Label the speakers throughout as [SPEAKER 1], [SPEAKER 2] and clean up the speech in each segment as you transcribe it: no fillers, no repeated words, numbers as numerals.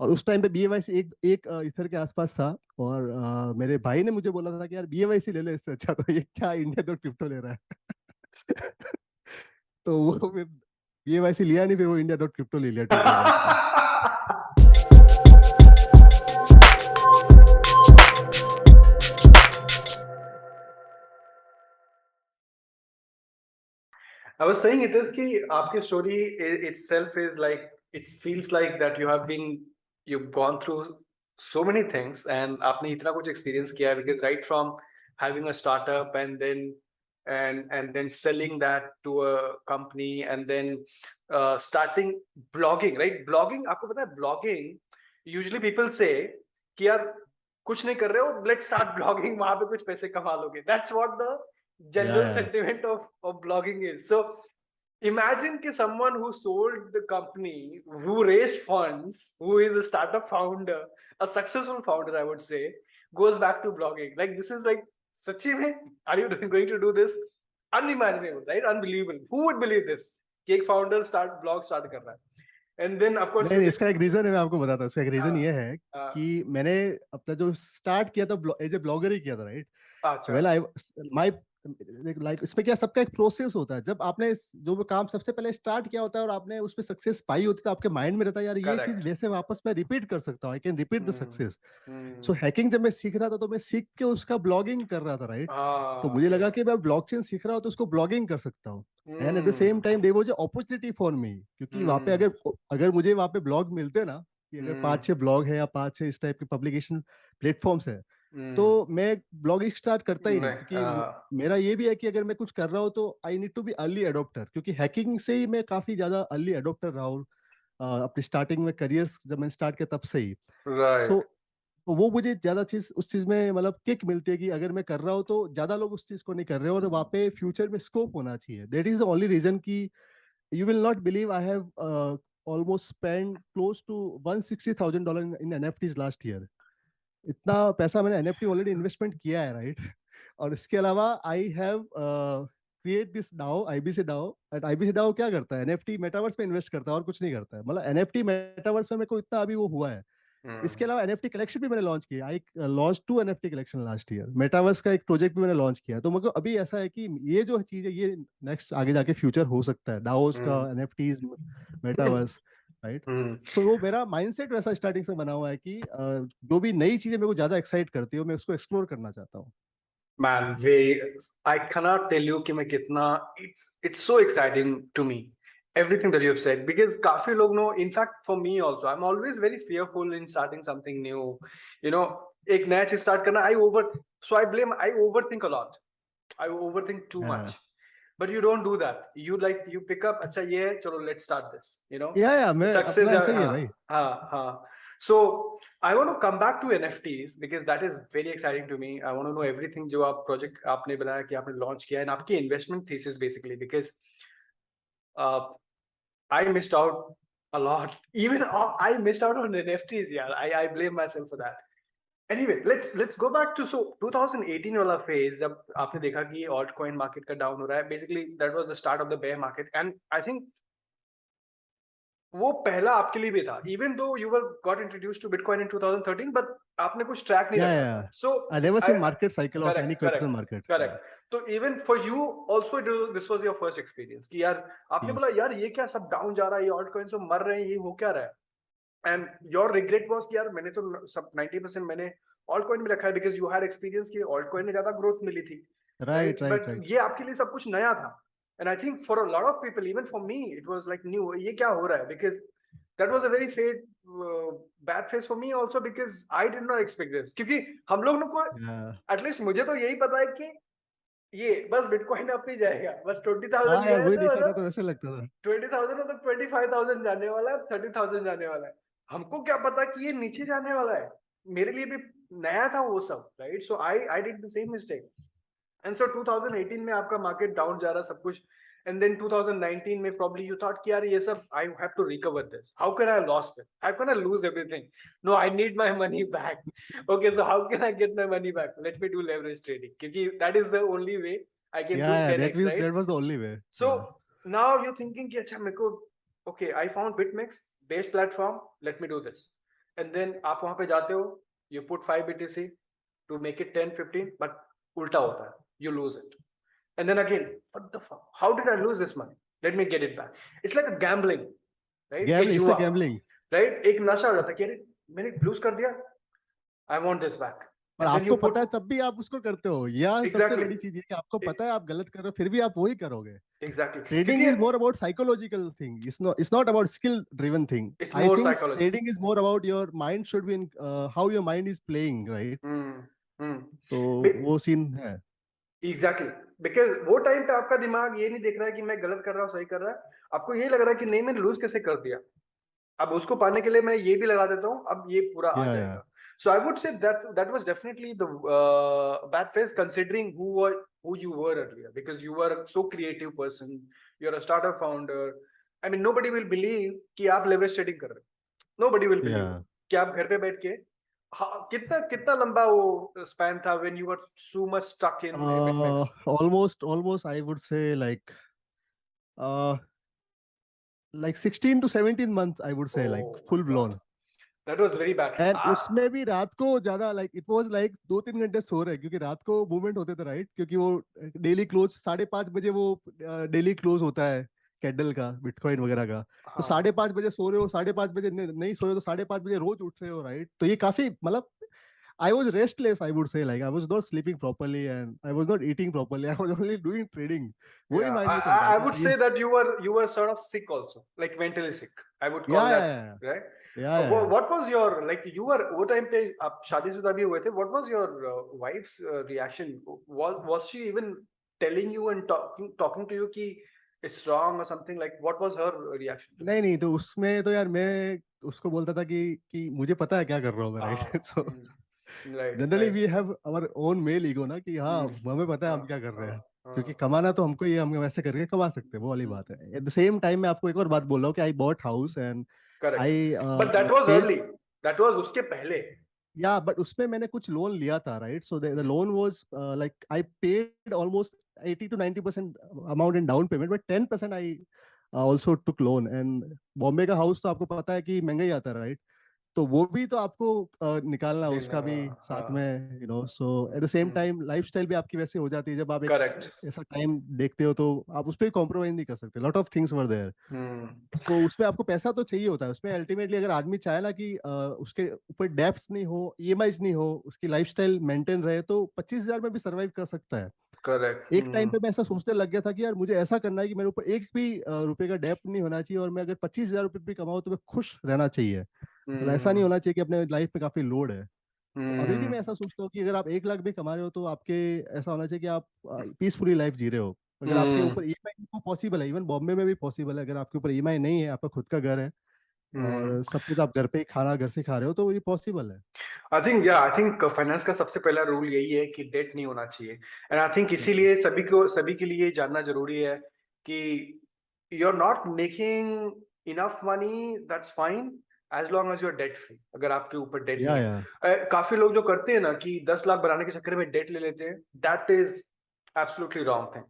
[SPEAKER 1] और उस टाइम पे BAYC एक एक इथर के आसपास था। और मेरे भाई ने मुझे बोला था कि यार BAYC ले ले, इससे अच्छा तो ये क्या इंडिया तो क्रिप्टो ले रहा है। तो वो फिर BAYC लिया नहीं, फिर वो इंडिया डॉट क्रिप्टो ले लिया 2 3 मंथ्स में।
[SPEAKER 2] I was saying it is कि आपकी story itself is like it feels like that you have been you've gone through so many things and आपने इतना कुछ experience किया है because right from having a startup and then selling that to a company and then starting blogging, right? Blogging, आपको पता है blogging usually people say कि यार कुछ नहीं कर रहे हो, let's start blogging, वहां पे कुछ पैसे कमा लोगे. That's what the
[SPEAKER 1] या
[SPEAKER 2] general
[SPEAKER 1] या
[SPEAKER 2] sentiment of blogging is. So imagine कि someone who sold the company, who raised funds, who is a startup founder, a successful founder, I would say, goes back to blogging. Like this is like, सच्ची में, are you going to do this? Unimaginable, right? Unbelievable. Who would believe this? कि एक founder blog start कर रहा है. And then of course
[SPEAKER 1] नहीं
[SPEAKER 2] you
[SPEAKER 1] नहीं,
[SPEAKER 2] did.
[SPEAKER 1] इसका एक रीजन है, मैं आपको बताता हूँ। इसका एक रीजन ये
[SPEAKER 2] हाँ,
[SPEAKER 1] है
[SPEAKER 2] हाँ,
[SPEAKER 1] कि मैंने अपना जो स्टार्ट किया था एज ए ब्लॉगर ही किया था, राइट।
[SPEAKER 2] अच्छा,
[SPEAKER 1] वेल आई माय लाइक इसमें क्या, सबका एक प्रोसेस होता है। जब आपने जो भी काम सबसे पहले स्टार्ट किया होता है और आपने उसमें सक्सेस पाई होती है, तो आपके माइंड में रहता है यार ये चीज
[SPEAKER 2] correct.
[SPEAKER 1] वैसे वापस मैं रिपीट कर सकता हूँ, I can repeat the
[SPEAKER 2] Hmm,
[SPEAKER 1] success. So
[SPEAKER 2] hmm.
[SPEAKER 1] Hacking जब मैं सीख रहा था तो मैं सीख के उसका ब्लॉगिंग कर रहा था, राइट। तो मुझे
[SPEAKER 2] Okay.
[SPEAKER 1] लगा कि मैं ब्लॉकचेन सीख रहा हूँ तो उसको ब्लॉगिंग कर सकता हूँ। And at the same
[SPEAKER 2] Hmm,
[SPEAKER 1] time there was opportunity for me, क्योंकि वहां पे
[SPEAKER 2] hmm,
[SPEAKER 1] अगर अगर मुझे वहां पे ब्लॉग मिलते ना, कि अगर
[SPEAKER 2] hmm,
[SPEAKER 1] 5 6 ब्लॉग है या 5 6 इस टाइप के पब्लिकेशन प्लेटफॉर्म्स है, तो
[SPEAKER 2] hmm.
[SPEAKER 1] मैं ब्लॉगिंग स्टार्ट करता ही नहीं।
[SPEAKER 2] नहीं,
[SPEAKER 1] क्योंकि मेरा ये भी है कि अगर मैं कुछ कर रहा हूँ तो I need to be early adopter, क्योंकि हैकिंग से ही मैं काफी ज्यादा अर्ली अडोप्टर रहा हूँ। अपनी स्टार्टिंग में करियर जब मैंने स्टार्ट किया तब से ही।
[SPEAKER 2] right.
[SPEAKER 1] सो तो वो मुझे ज्यादा चीज उस चीज में मतलब किक मिलती है कि अगर मैं कर रहा हूँ तो ज्यादा लोग उस चीज को नहीं कर रहे हो, और वहाँ पे फ्यूचर में स्कोप होना चाहिए। That is the only reason कि you will not believe I have almost spend close to $160,000 in NFTs last year. इतना पैसा मैंने एनएफटी ऑलरेडी इन्वेस्टमेंट किया है, राइट। और इसके अलावा I have create this DAO, IBC DAO. And IBC DAO क्या करता है, एनएफटी मेटावर्स में इन्वेस्ट करता है और कुछ नहीं करता है। मतलब एनएफटी मेटावर्स में मेरे को इतना अभी वो हुआ है। इसके
[SPEAKER 2] Hmm.
[SPEAKER 1] अलावा एनएफटी कलेक्शन भी मैंने लॉन्च किया। I launch 2 NFT collection last year. Metaverse का एक प्रोजेक्ट भी मैंने लॉन्च किया। तो मतलब अभी ऐसा है कि ये जो चीज है ये नेक्स्ट आगे जाके फ्यूचर हो सकता है, डाओस का,
[SPEAKER 2] Hmm.
[SPEAKER 1] NFTs, metaverse, right.
[SPEAKER 2] Hmm.
[SPEAKER 1] सो वो मेरा माइंडसेट वैसा स्टार्टिंग से बना हुआ है कि जो भी नई चीजें मेरे को ज्यादा एक्साइट करती है मैं उसको एक्सप्लोर करना चाहता हूँ।
[SPEAKER 2] Man, I cannot tell you कि मैं कितना it's so exciting to me everything that you have said because काफी लोग know, in fact for me also I'm always very fearful in starting something new, you know, एक नया चीज start करना I overthink a lot. I overthink too much. But you don't do that. You pick up, अच्छा ये है, चलो let's start this. You know,
[SPEAKER 1] या मैं
[SPEAKER 2] success.
[SPEAKER 1] अपना ऐसा ही है भाई।
[SPEAKER 2] हाँ. So I want to come back to NFTs because that is very exciting to me. I want to know everything जो आप project आपने बनाया कि आपने launch किया है and आपकी investment thesis basically because uh, I missed out a lot. Even I missed out on NFTs. Yeah, I blame myself for that. Anyway, let's go back to so 2018 वाला phase जब आपने देखा कि altcoin market का down हो रहा है. Basically, that was the start of the bear market, and I think वो पहला आपके लिए भी था. Even though you were got introduced to Bitcoin in 2013, but आपने कुछ track नहीं रखा था. So
[SPEAKER 1] I never
[SPEAKER 2] I
[SPEAKER 1] seen market cycle of any
[SPEAKER 2] correct,
[SPEAKER 1] capital
[SPEAKER 2] correct,
[SPEAKER 1] market.
[SPEAKER 2] correct. तो even for you also this was your first experience कि यार आपने
[SPEAKER 1] yes.
[SPEAKER 2] बोला यार ये क्या सब down जा रहा है, ये altcoins सब मर रहे हैं, ये हो क्या रहा है? And your regret was कि यार मैंने तो सब 90% मैंने altcoin में रखा है because you had experience कि altcoin में ज्यादा growth मिली थी, right?
[SPEAKER 1] Right right
[SPEAKER 2] But
[SPEAKER 1] right.
[SPEAKER 2] ये आपके लिए सब कुछ नया था. And I think for a lot of people, even for me, it was like new. ये क्या हो रहा है? Because that was a very bad phase for me also because I did not expect this. क्योंकि हम लोग को at least मुझे तो यही पता है कि ये बस बिटकॉइन अप ही जाएगा, बस 20,000
[SPEAKER 1] हाँ यार,
[SPEAKER 2] गया
[SPEAKER 1] वही
[SPEAKER 2] तो
[SPEAKER 1] देखा था
[SPEAKER 2] मतलब
[SPEAKER 1] तो ऐसे लगता था।
[SPEAKER 2] 20,000 मतलब 25,000 जाने वाला है, 30,000 जाने वाला है. हमको क्या पता कि ये नीचे जाने वाला है. मेरे लिए भी नया था वो सब, right. So I did the same mistake. And so 2018 में आपका मार्केट डाउन जा रहा सब कुछ. एंड देन 2019 में probably you thought कि यार ये सब I have to recover this. How can I lose this? How can I lose everything? No, I need my money back. Okay, so how can I get my money back? Let me do leverage trading क्योंकि that is the only way I can do
[SPEAKER 1] या
[SPEAKER 2] 10x, right?
[SPEAKER 1] That was the only way.
[SPEAKER 2] So now you're thinking कि अच्छा मेरे को okay, I found BitMEX, best platform, let me do this. and then आप वहां पे जाते हो, you put 5 BTC to make it 10 15, but उल्टा होता है, you lose it, and then again, what the fuck, how did I lose this money, let me get it back. It's like a gambling, right? एक
[SPEAKER 1] gambling, इससे
[SPEAKER 2] जुआ,
[SPEAKER 1] gambling.
[SPEAKER 2] right? एक नशा हो जाता है कि अरे मैंने lose कर दिया, I want this back,
[SPEAKER 1] और
[SPEAKER 2] and then
[SPEAKER 1] आपको
[SPEAKER 2] you
[SPEAKER 1] पता
[SPEAKER 2] put
[SPEAKER 1] है तब भी आप उसको करते हो, यह सबसे
[SPEAKER 2] exactly
[SPEAKER 1] बड़ी चीज है कि आपको पता है आप गलत कर रहे हो, फिर भी आप वही करोगे।
[SPEAKER 2] exactly
[SPEAKER 1] Trading
[SPEAKER 2] क्योंकि
[SPEAKER 1] is more about psychological thing. It's not about skill driven thing.
[SPEAKER 2] it's
[SPEAKER 1] I
[SPEAKER 2] more
[SPEAKER 1] think
[SPEAKER 2] psychology.
[SPEAKER 1] trading is more about your mind should be in how your mind is playing, right?
[SPEAKER 2] हम्म
[SPEAKER 1] तो वो scene है।
[SPEAKER 2] Exactly, because वो time पे आपका दिमाग ये नहीं देख रहा है कि मैं गलत कर रहा हूँ सही कर रहा है, आपको ये लग रहा है कि नहीं मैंने लूज कैसे कर दिया, अब उसको पाने के लिए मैं ये भी लगा देता हूँ, अब ये पूरा आ
[SPEAKER 1] या
[SPEAKER 2] जाएगा. So I would say that that was definitely the bad phase considering who you were earlier, because you were a so creative person, you're a startup founder. I mean nobody will believe कि आप leverage trading कर रहे हो. Nobody will believe
[SPEAKER 1] या
[SPEAKER 2] कि आप घर पे बैठ के, हाँ, कितना कितना लंबा वो स्पैन था when you were so much stuck in BitMEX.
[SPEAKER 1] almost I would say uh like 16 to 17 months, I would say, like
[SPEAKER 2] Oh my
[SPEAKER 1] full
[SPEAKER 2] God,
[SPEAKER 1] blown।
[SPEAKER 2] that was very bad.
[SPEAKER 1] And
[SPEAKER 2] Ah,
[SPEAKER 1] उसमें भी रात को ज्यादा like it was like 2-3 घंटे सो रहे, क्योंकि रात को मूवमेंट होते थे, राइट? क्योंकि वो डेली क्लोज 5:30 बजे वो डेली क्लोज होता है कैंडल का, बिटकॉइन वगैरह का। तो
[SPEAKER 2] हाँ,
[SPEAKER 1] 5:30 बजे सो रहे हो, 5:30 बजे नहीं सो रहे हो, तो 5:30 बजे रोज उठ रहे हो, राइट? तो ये काफी मतलब I was restless, I would say, like I was not sleeping properly and I was not eating properly, I was only doing trading. वही
[SPEAKER 2] yeah.
[SPEAKER 1] माइंड
[SPEAKER 2] I,
[SPEAKER 1] में चल
[SPEAKER 2] I
[SPEAKER 1] रहा
[SPEAKER 2] I
[SPEAKER 1] था
[SPEAKER 2] would
[SPEAKER 1] कि ये।
[SPEAKER 2] say that you were sort of sick also, like mentally sick. I would
[SPEAKER 1] या
[SPEAKER 2] call
[SPEAKER 1] या
[SPEAKER 2] that,
[SPEAKER 1] या
[SPEAKER 2] right?
[SPEAKER 1] या या
[SPEAKER 2] What was your, like you were वो time पे आप शादीशुदा भी हुए थे? What was your wife's reaction? Was she even telling you and talking to you कि it's wrong or something, like what was her reaction to
[SPEAKER 1] नहीं
[SPEAKER 2] this?
[SPEAKER 1] नहीं, तो उसमें तो यार मैं उसको बोलता था कि मुझे पता है क्या कर रहा हूँ मैं, right? So
[SPEAKER 2] Right,
[SPEAKER 1] generally
[SPEAKER 2] right.
[SPEAKER 1] We have our own male ego ना, कि हाँ
[SPEAKER 2] Hmm.
[SPEAKER 1] हमें पता है
[SPEAKER 2] हाँ,
[SPEAKER 1] हम क्या कर रहे
[SPEAKER 2] हाँ,
[SPEAKER 1] हैं, क्योंकि
[SPEAKER 2] हाँ.
[SPEAKER 1] कमाना तो हमको, ये हम वैसे करके कमा सकते हैं, वो वाली
[SPEAKER 2] Hmm.
[SPEAKER 1] बात है। एट द सेम टाइम मैं आपको एक और बात बोल रहा हूँ कि I bought house and
[SPEAKER 2] Correct.
[SPEAKER 1] I
[SPEAKER 2] But that was
[SPEAKER 1] paid.
[SPEAKER 2] early. That was उसके पहले.
[SPEAKER 1] या बट उसमें मैंने कुछ लोन लिया था, right? So the
[SPEAKER 2] Hmm.
[SPEAKER 1] Loan was like I paid almost 80 to 90% amount in down payment, but 10% I also took loan. And Bombay का house तो आपको पता है कि महंगा ही आता है, राइट? तो वो भी तो आपको निकालना,
[SPEAKER 2] दिन
[SPEAKER 1] उसका भी साथ
[SPEAKER 2] हाँ.
[SPEAKER 1] में, so at the same
[SPEAKER 2] Hmm.
[SPEAKER 1] Time lifestyle भी आपकी वैसे हो जाती है, जब आप एक
[SPEAKER 2] Correct.
[SPEAKER 1] ऐसा टाइम देखते हो तो आप उस पर कॉम्प्रोमाइज नहीं कर सकते, lot of things were there.
[SPEAKER 2] Hmm.
[SPEAKER 1] तो उसमें आपको पैसा तो चाहिए होता है, उसमें अल्टीमेटली अगर आदमी चाहे ना कि उसके ऊपर डेब्ट्स नहीं हो, ईएमआईज नहीं हो, उसकी लाइफस्टाइल मेंटेन रहे, तो 25,000 में भी सरवाइव कर सकता है।
[SPEAKER 2] Correct.
[SPEAKER 1] एक टाइम पे मैं ऐसा सोचने लग गया था कि यार मुझे ऐसा करना है कि मेरे ऊपर एक भी रुपए का डेप्ट नहीं होना चाहिए, और मैं अगर 25,000 रुपये भी कमाऊँ तो मैं खुश रहना चाहिए। मतलब ऐसा नहीं
[SPEAKER 2] Hmm.
[SPEAKER 1] होना चाहिए कि अपने लाइफ में काफी लोड है। तो अभी भी मैं
[SPEAKER 2] Hmm.
[SPEAKER 1] ऐसा सोचता हूँ कि अगर आप 1 लाख भी कमा रहे हो तो आपके ऐसा होना चाहिए कि आप पीसफुली लाइफ जी रहे हो। अगर आपके ऊपर
[SPEAKER 2] Hmm.
[SPEAKER 1] ईएमआई पॉसिबल है, इवन बॉम्बे में भी पॉसिबल है, अगर आपके ऊपर ईएमआई नहीं है, आपका खुद का घर है
[SPEAKER 2] Hmm.
[SPEAKER 1] और सब कुछ आप घर पे ही खाना घर से खा रहे हो, तो ये पॉसिबल है।
[SPEAKER 2] आई थिंक फाइनेंस का सबसे पहला रूल यही है कि डेट नहीं होना चाहिए, एंड आई थिंक
[SPEAKER 1] या
[SPEAKER 2] इसीलिए सभी के लिए जानना जरूरी है कि you are not making enough money, that's fine as long as you are debt free, अगर आपके ऊपर डेट नहीं
[SPEAKER 1] या
[SPEAKER 2] है। काफी लोग जो करते हैं ना कि 10 लाख बनाने के चक्कर में डेट ले लेते हैं, that is absolutely wrong thing,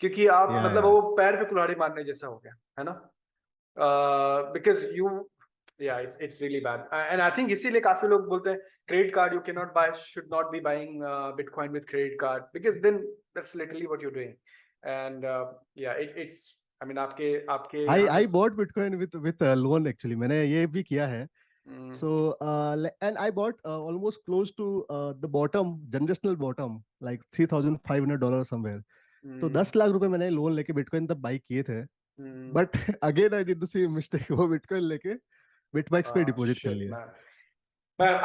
[SPEAKER 2] क्योंकि आप मतलब
[SPEAKER 1] या
[SPEAKER 2] वो पैर पे कुल्हाड़ी मारने जैसा हो गया है ना, because you, yeah, it's really bad. And I think इसीलिए काफी लोग बोलते हैं credit card you cannot buy, should not be buying Bitcoin with credit card, because then that's literally what you're doing. And yeah, it's, I mean आपके आपके यहाँ
[SPEAKER 1] I
[SPEAKER 2] से
[SPEAKER 1] bought bitcoin with loan, actually मैंने ये भी किया है।
[SPEAKER 2] हम्म,
[SPEAKER 1] So, and I bought almost close to the bottom, generational bottom, like $3,500 somewhere. तो
[SPEAKER 2] हम्म,
[SPEAKER 1] 10 लाख रुपए मैंने लोन लेके बिटकॉइन तब बाई किए थे,
[SPEAKER 2] hmm,
[SPEAKER 1] but again I did the same mistake, वो बिटकॉइन लेके बिटमैक्स पे डिपॉजिट कर
[SPEAKER 2] shit
[SPEAKER 1] लिया।
[SPEAKER 2] man. Man,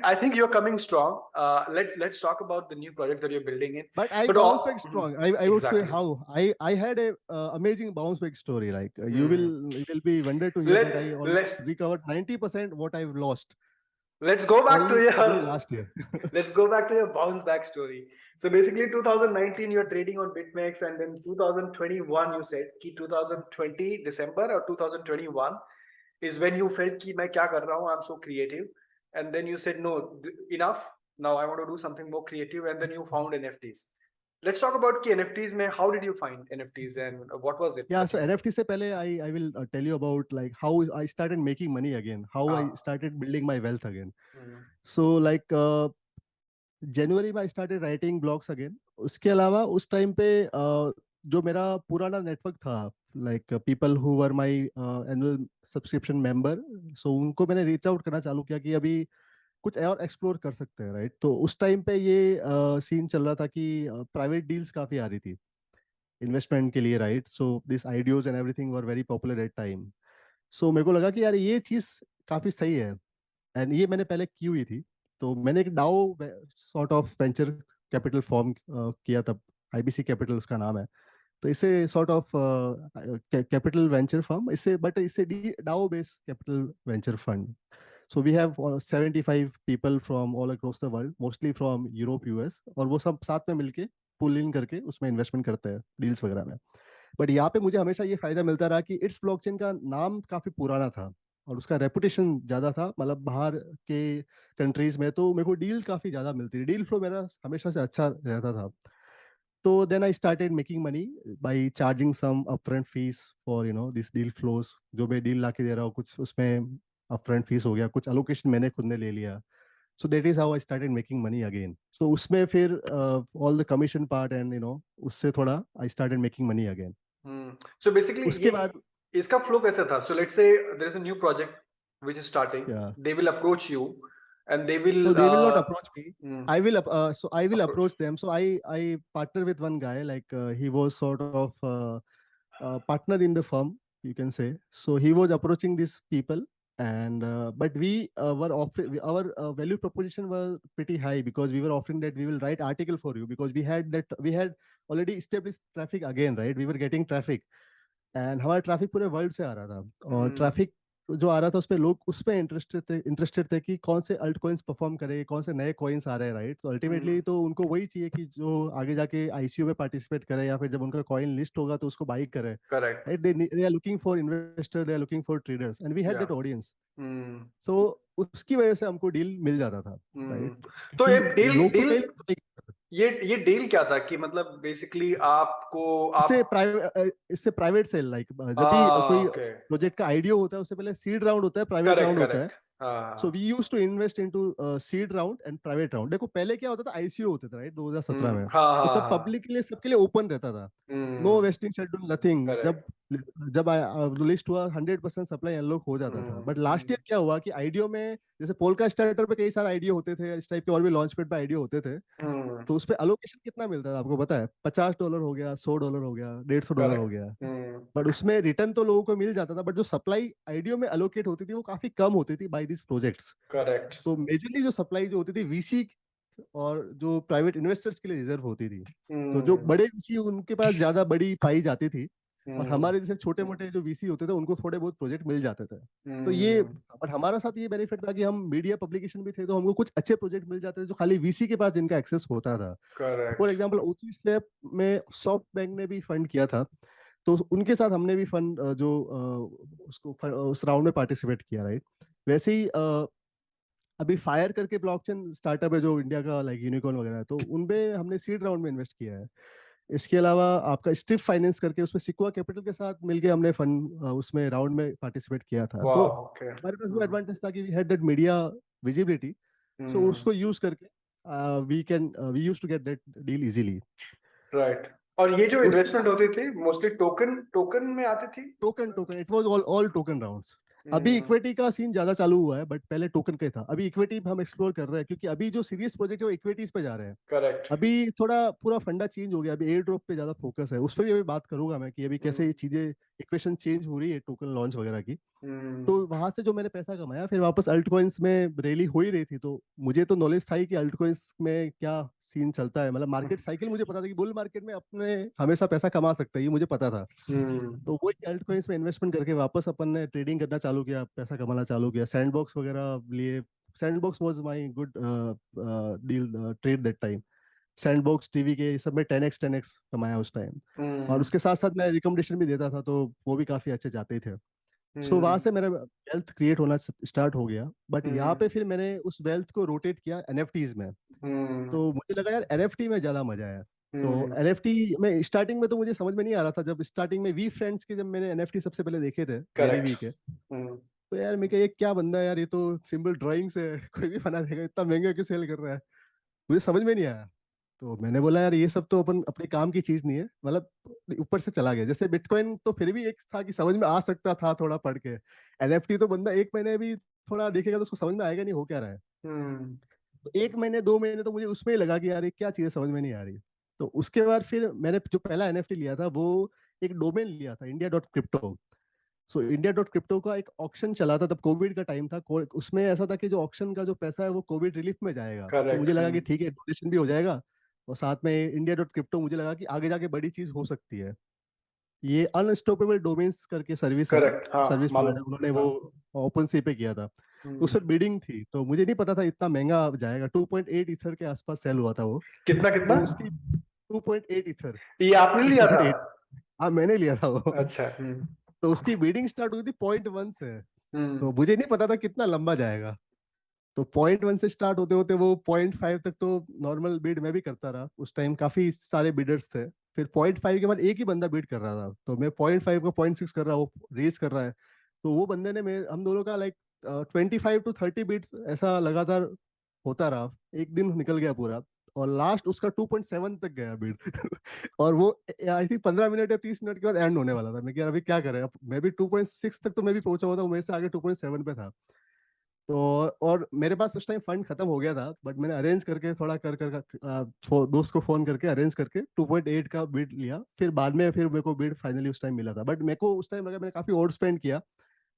[SPEAKER 2] I think you're coming strong. Let's talk about the new project that you're building in.
[SPEAKER 1] But I
[SPEAKER 2] But
[SPEAKER 1] bounce back strong. I would say
[SPEAKER 2] exactly.
[SPEAKER 1] how I had a amazing bounce back story. Like
[SPEAKER 2] Hmm.
[SPEAKER 1] you will be wondered to hear that I almost
[SPEAKER 2] Let
[SPEAKER 1] recovered 90% what I've lost
[SPEAKER 2] let's go back to
[SPEAKER 1] only
[SPEAKER 2] your
[SPEAKER 1] last year.
[SPEAKER 2] let's go back to your bounce back story. So basically 2019 you're trading on BitMEX, and then 2021 you said कि 2020 December or 2021 is when you felt कि मैं क्या कर रहा हूँ, I'm so creative, and then you said no, enough, now I want to do something more creative, and then you found NFTs. Let's talk about कि NFTs में how did you find NFTs and what was it?
[SPEAKER 1] Yeah, so NFT से पहले I will tell you about like how I started making money again, how I
[SPEAKER 2] हाँ.
[SPEAKER 1] started building my wealth again.
[SPEAKER 2] Hmm.
[SPEAKER 1] So like जनवरी में I started writing blogs again. उसके अलावा उस time पे जो मेरा पुराना नेटवर्क था, like people who were my annual subscription member, so उनको मैंने रीच आउट करना चालू किया कि अभी कुछ और एक्सप्लोर कर सकते हैं, राइट। तो उस टाइम पे ये सीन चल रहा था कि प्राइवेट डील्स काफी आ रही थी इन्वेस्टमेंट के लिए, right. So this ideas and everything were very popular at time. So मेरे को लगा कि यार ये चीज काफी सही है, एंड ये मैंने पहले की हुई थी। तो मैंने एक DAO sort of venture capital form किया तब, आईबीसी कैपिटल उसका नाम है। तो इसे sort of capital venture firm, इससे बट इससे DAO based capital venture fund. So we have 75 people from all across the world, mostly from Europe US, और वो सब साथ में मिलके पुल इन करके उसमें इन्वेस्टमेंट करते हैं डील्स वगैरह में। बट यहाँ पे मुझे हमेशा ये फायदा मिलता रहा कि इट्स ब्लॉकचेन का नाम काफी पुराना था और उसका रेपुटेशन ज्यादा था, मतलब बाहर के कंट्रीज में तो मेरे को डील काफी ज्यादा मिलती थी, डील फ्लो मेरा हमेशा से अच्छा रहता था। तो then I started making money by charging some upfront fees for this deal flows. जो मैं डील ला के दे रहा हूँ कुछ उसमें अपफ्रंट फीस हो गया, कुछ अलोकेशन मैंने खुद ने ले लिया। So that is how I started making money again. So उसमें फिर all the commission part and उससे थोड़ा I started making money again.
[SPEAKER 2] So basically
[SPEAKER 1] उसके
[SPEAKER 2] ये
[SPEAKER 1] बाद
[SPEAKER 2] इसका फ्लो कैसा था? So let's say there is a new project which is starting.
[SPEAKER 1] या
[SPEAKER 2] They will approach you and they will
[SPEAKER 1] no, they will not approach me.
[SPEAKER 2] hmm,
[SPEAKER 1] I will
[SPEAKER 2] approach.
[SPEAKER 1] approach them. So I partner with one guy, like he was sort of partner in the firm, you can say. So he was approaching these people, and but we were offering, our value proposition was pretty high because we were offering that we will write article for you, because we had already established traffic again, right? We were getting traffic, and हमारा traffic पूरे world से आ रहा था, और
[SPEAKER 2] Hmm,
[SPEAKER 1] traffic जो आ रहा था उसपे लोग उस पे इंटरेस्टेड थे कि कौन से अल्ट कॉइन्स परफॉर्म करे, कौन से नए कॉइन्स आ रहे हैं, राइट। तो अल्टीमेटली
[SPEAKER 2] hmm,
[SPEAKER 1] तो उनको वही चाहिए कि जो आगे जाके आईसीयू में पार्टिसिपेट करे, या फिर जब उनका कॉइन लिस्ट होगा तो उसको बाई करे,
[SPEAKER 2] correct.
[SPEAKER 1] Right. They are looking for investor, they are looking for traders, and we had
[SPEAKER 2] Yeah.
[SPEAKER 1] That audience.
[SPEAKER 2] Hmm,
[SPEAKER 1] so उसकी वजह से हमको डील मिल जाता था,
[SPEAKER 2] hmm.
[SPEAKER 1] राइट।
[SPEAKER 2] तो ये
[SPEAKER 1] क्योंकि
[SPEAKER 2] डील
[SPEAKER 1] लोग तो
[SPEAKER 2] डील
[SPEAKER 1] कई लोग
[SPEAKER 2] ये डील क्या था कि मतलब बेसिकली आपको
[SPEAKER 1] इससे
[SPEAKER 2] आप
[SPEAKER 1] प्राइवेट इससे प्राइवेट सेल, लाइक जब भी कोई
[SPEAKER 2] ओके
[SPEAKER 1] प्रोजेक्ट का आइडिया होता है उससे पहले सीड राउंड होता है, प्राइवेट
[SPEAKER 2] करेक्ट
[SPEAKER 1] राउंड होता है।
[SPEAKER 2] करेक्ट हाँ
[SPEAKER 1] so we use to invest into seed round and private round. देखो पहले क्या होता था, आईसीओ होते थे, राइट, 2017 में।
[SPEAKER 2] हाँ
[SPEAKER 1] तो
[SPEAKER 2] हाँ
[SPEAKER 1] तब
[SPEAKER 2] हाँ
[SPEAKER 1] पब्लिक के लिए, सबके लिए ओपन रहता था, नो
[SPEAKER 2] हम्म
[SPEAKER 1] वेस्टिंग शेड्यूल, नथिंग। जब
[SPEAKER 2] करेक्ट
[SPEAKER 1] जब लिस्ट हुआ 100% सप्लाई अनलॉक हो जाता था। बट लास्ट ईयर क्या हुआ कि आईडियो में, जैसे पोलका स्टार्टर पे कई सारे आइडिया होते थे, इस टाइप के और भी लॉन्च पैड पे आइडिया होते थे, तो उस पे अलोकेशन कितना मिलता था आपको पता है? $50 हो गया, $100 हो गया, $150 हो
[SPEAKER 2] करेक्ट
[SPEAKER 1] गया। बट उसमें रिटर्न तो लोगों को मिल जाता था, बट जो सप्लाई आईडियो में अलोकेट होती थी वो काफी कम होती थी बाय दिस प्रोजेक्ट्स।
[SPEAKER 2] करेक्ट
[SPEAKER 1] तो मेजरली जो सप्लाई जो होती थी वीसी और जो प्राइवेट इन्वेस्टर्स के लिए रिजर्व होती थी। तो जो
[SPEAKER 2] हम्म
[SPEAKER 1] बड़े वीसी उनके पास ज्यादा बड़ी पाई जाती थी, और
[SPEAKER 2] हम्म
[SPEAKER 1] हमारे जैसे छोटे मोटे जो वीसी होते थे उनको थोड़े बहुत प्रोजेक्ट मिल जाते थे। तो ये,
[SPEAKER 2] हम्म
[SPEAKER 1] बट हमारा साथ ये बेनिफिट था कि हम मीडिया पब्लिकेशन भी थे, तो हमको कुछ अच्छे प्रोजेक्ट मिल जाते थे जो खाली वीसी के पास जिनका एक्सेस होता था। For
[SPEAKER 2] correct
[SPEAKER 1] example OC slab में सॉफ्ट बैंक ने भी फंड किया था, तो उनके साथ हमने भी फंड उस राउंड में पार्टिसिपेट किया, राइट। वैसे ही अभी फायर करके ब्लॉकचेन स्टार्टअप है जो इंडिया का लाइक यूनिकॉर्न वगैरह है, तो उनमें हमने सीड राउंड में इन्वेस्ट किया है। इसके अलावा आपका स्ट्रिप फाइनेंस करके, उसमें सिक्वा कैपिटल के साथ मिलके हमने फंड उसमें राउंड में पार्टिसिपेट किया था। तो
[SPEAKER 2] वाह ओके
[SPEAKER 1] हमारे पास वो एडवांटेज था कि we had that media visibility, so उसको यूज करके we use to get that deal easily.
[SPEAKER 2] Right और ये जो
[SPEAKER 1] उसके
[SPEAKER 2] इन्वेस्टमेंट होती थी मोस्टली टोकन टोकन में आती थी
[SPEAKER 1] token token it was all token rounds. अभी
[SPEAKER 2] हम्म
[SPEAKER 1] इक्विटी का सीन ज्यादा चालू हुआ है, बट पहले टोकन का ही था। अभी इक्विटी हम एक्सप्लोर कर रहे हैं, क्योंकि अभी जो सीरियस प्रोजेक्ट है वो इक्विटीज पे जा रहे हैं।
[SPEAKER 2] करेक्ट
[SPEAKER 1] अभी थोड़ा पूरा फंडा चेंज हो गया, अभी एयर ड्रॉप पे ज्यादा फोकस है, उस पर भी अभी बात करूंगा मैं कि अभी कैसे ये चीजें, इक्वेशन चेंज हो रही है टोकन लॉन्च वगैरह की। तो
[SPEAKER 2] हम्म
[SPEAKER 1] वहां से जो मैंने पैसा कमाया फिर वापस अल्ट कॉइन्स में रैली हो ही रही थी, तो मुझे तो नॉलेज था ही कि अल्ट कॉइन्स में क्या सीन चलता है, मतलब मार्केट साइकिल मुझे पता था कि बुल मार्केट में अपने हमेशा पैसा कमा सकते हैं, ये मुझे पता था।
[SPEAKER 2] हम्म
[SPEAKER 1] तो वही अल्ट कॉइन्स में इन्वेस्टमेंट करके वापस अपन ने ट्रेडिंग करना चालू किया, पैसा कमाना चालू किया, सैंडबॉक्स वगैरह लिए। Sandbox was my good deal trade that time. Sandbox TV के सब में 10x कमाया उस टाइम। और
[SPEAKER 2] हम्म
[SPEAKER 1] उसके साथ साथ मैं रिकमेंडेशन भी देता था, तो वो भी काफी अच्छे जाते ही थे। सो वहां
[SPEAKER 2] हम्म
[SPEAKER 1] से मेरा वेल्थ क्रिएट होना स्टार्ट हो गया। बट यहाँ
[SPEAKER 2] हम्म
[SPEAKER 1] पे फिर मैंने उस वेल्थ को रोटेट किया एनएफटीज में।
[SPEAKER 2] हम्म
[SPEAKER 1] तो मुझे लगा यार एनएफटी में ज्यादा मजा है। तो
[SPEAKER 2] हम्म
[SPEAKER 1] एनएफटी में स्टार्टिंग में तो मुझे समझ में नहीं आ रहा था, जब स्टार्टिंग में वी फ्रेंड्स के जब मैंने एनएफटी सबसे पहले देखे थे, गैरी
[SPEAKER 2] करेक्ट।
[SPEAKER 1] वी के, तो यार मैं क्या, ये क्या बंदा है यार, ये तो सिंपल ड्राइंग से कोई भी बना देगा, इतना महंगा क्यों सेल कर रहा है, मुझे समझ में नहीं आया। तो मैंने बोला यार ये सब तो अपन अपने काम की चीज नहीं है, मतलब ऊपर से चला गया। जैसे बिटकॉइन तो फिर भी एक था कि समझ में आ सकता था थोड़ा पढ़ के, एनएफटी तो बंदा एक महीने भी थोड़ा देखेगा तो उसको समझ में आएगा नहीं हो क्या रहा है।
[SPEAKER 2] हम्म
[SPEAKER 1] तो एक महीने 2 महीने तो मुझे उसमें ही लगा कि यार ये क्या चीज़ है, समझ में नहीं आ रही। तो उसके बाद फिर मैंने जो पहला एनएफटी लिया था वो एक डोमेन लिया था, India dot crypto. So India dot crypto का एक ऑक्शन चला था, तब कोविड का टाइम था। उसमें ऐसा था कि जो ऑक्शन का जो पैसा है वो कोविड रिलीफ में जाएगा, तो मुझे
[SPEAKER 2] करेक्ट।
[SPEAKER 1] लगा कि ठीक है, डोनेशन भी हो जाएगा और साथ में इंडिया डॉट क्रिप्टो, मुझे लगा कि आगे जाके बड़ी चीज हो सकती है। ये अनस्टॉपेबल डोमेन्स करके सर्विस है,
[SPEAKER 2] करेक्ट, हाँ
[SPEAKER 1] सर्विस प्रोवाइडर,
[SPEAKER 2] मालूम।
[SPEAKER 1] उन्होंने वो
[SPEAKER 2] हाँ।
[SPEAKER 1] ओपन सी पे किया था। तो उस
[SPEAKER 2] हम्म।
[SPEAKER 1] पर बिडिंग थी, तो मुझे नहीं पता था इतना महंगा जाएगा। 2.8 ईथर के आसपास सेल हुआ था वो।
[SPEAKER 2] कितना कितना?
[SPEAKER 1] तो उसकी 2.8 ईथर।
[SPEAKER 2] ये आपने लिया था?
[SPEAKER 1] 2.8, हाँ मैंने लिया था वो।
[SPEAKER 2] अच्छा।
[SPEAKER 1] तो उसकी बिडिंग स्टार्ट हुई थी 0.1 से।
[SPEAKER 2] हम्म
[SPEAKER 1] तो मुझे नहीं पता था कितना लंबा जाएगा। तो 0.1 से स्टार्ट होते होते वो 0.5 तक तो नॉर्मल बिड मैं भी करता रहा। उस टाइम काफी सारे बिडर्स थे। फिर 0.5 के बाद एक ही बंदा बिड कर रहा था, तो मैं 0.5 को 0.6 कर रहा हूँ, रेज कर रहा है। तो वो बंदे ने, मैं हम दोनों का लाइक 25 to 30 बिड ऐसा लगातार होता रहा। एक दिन निकल गया पूरा, और लास्ट उसका 2.7 तक गया बिड। और वो आई थिंक 15 मिनट या 30 मिनट के बाद एंड होने वाला था। मैं क्या अभी क्या करें, अब मैं भी 2.6 तक तो मैं भी पहुंचा हुआ था, मेरे से आगे 2.7 पे था। तो और मेरे पास उस टाइम फंड खत्म हो गया था, बट मैंने अरेंज करके थोड़ा दोस्त को फोन करके अरेंज करके 2.8 का बिड लिया। फिर बाद में फिर मेरे को बिड फाइनली उस टाइम मिला था। बट मेरे को उस टाइम लगा मैंने काफी ओवर स्पेंड किया।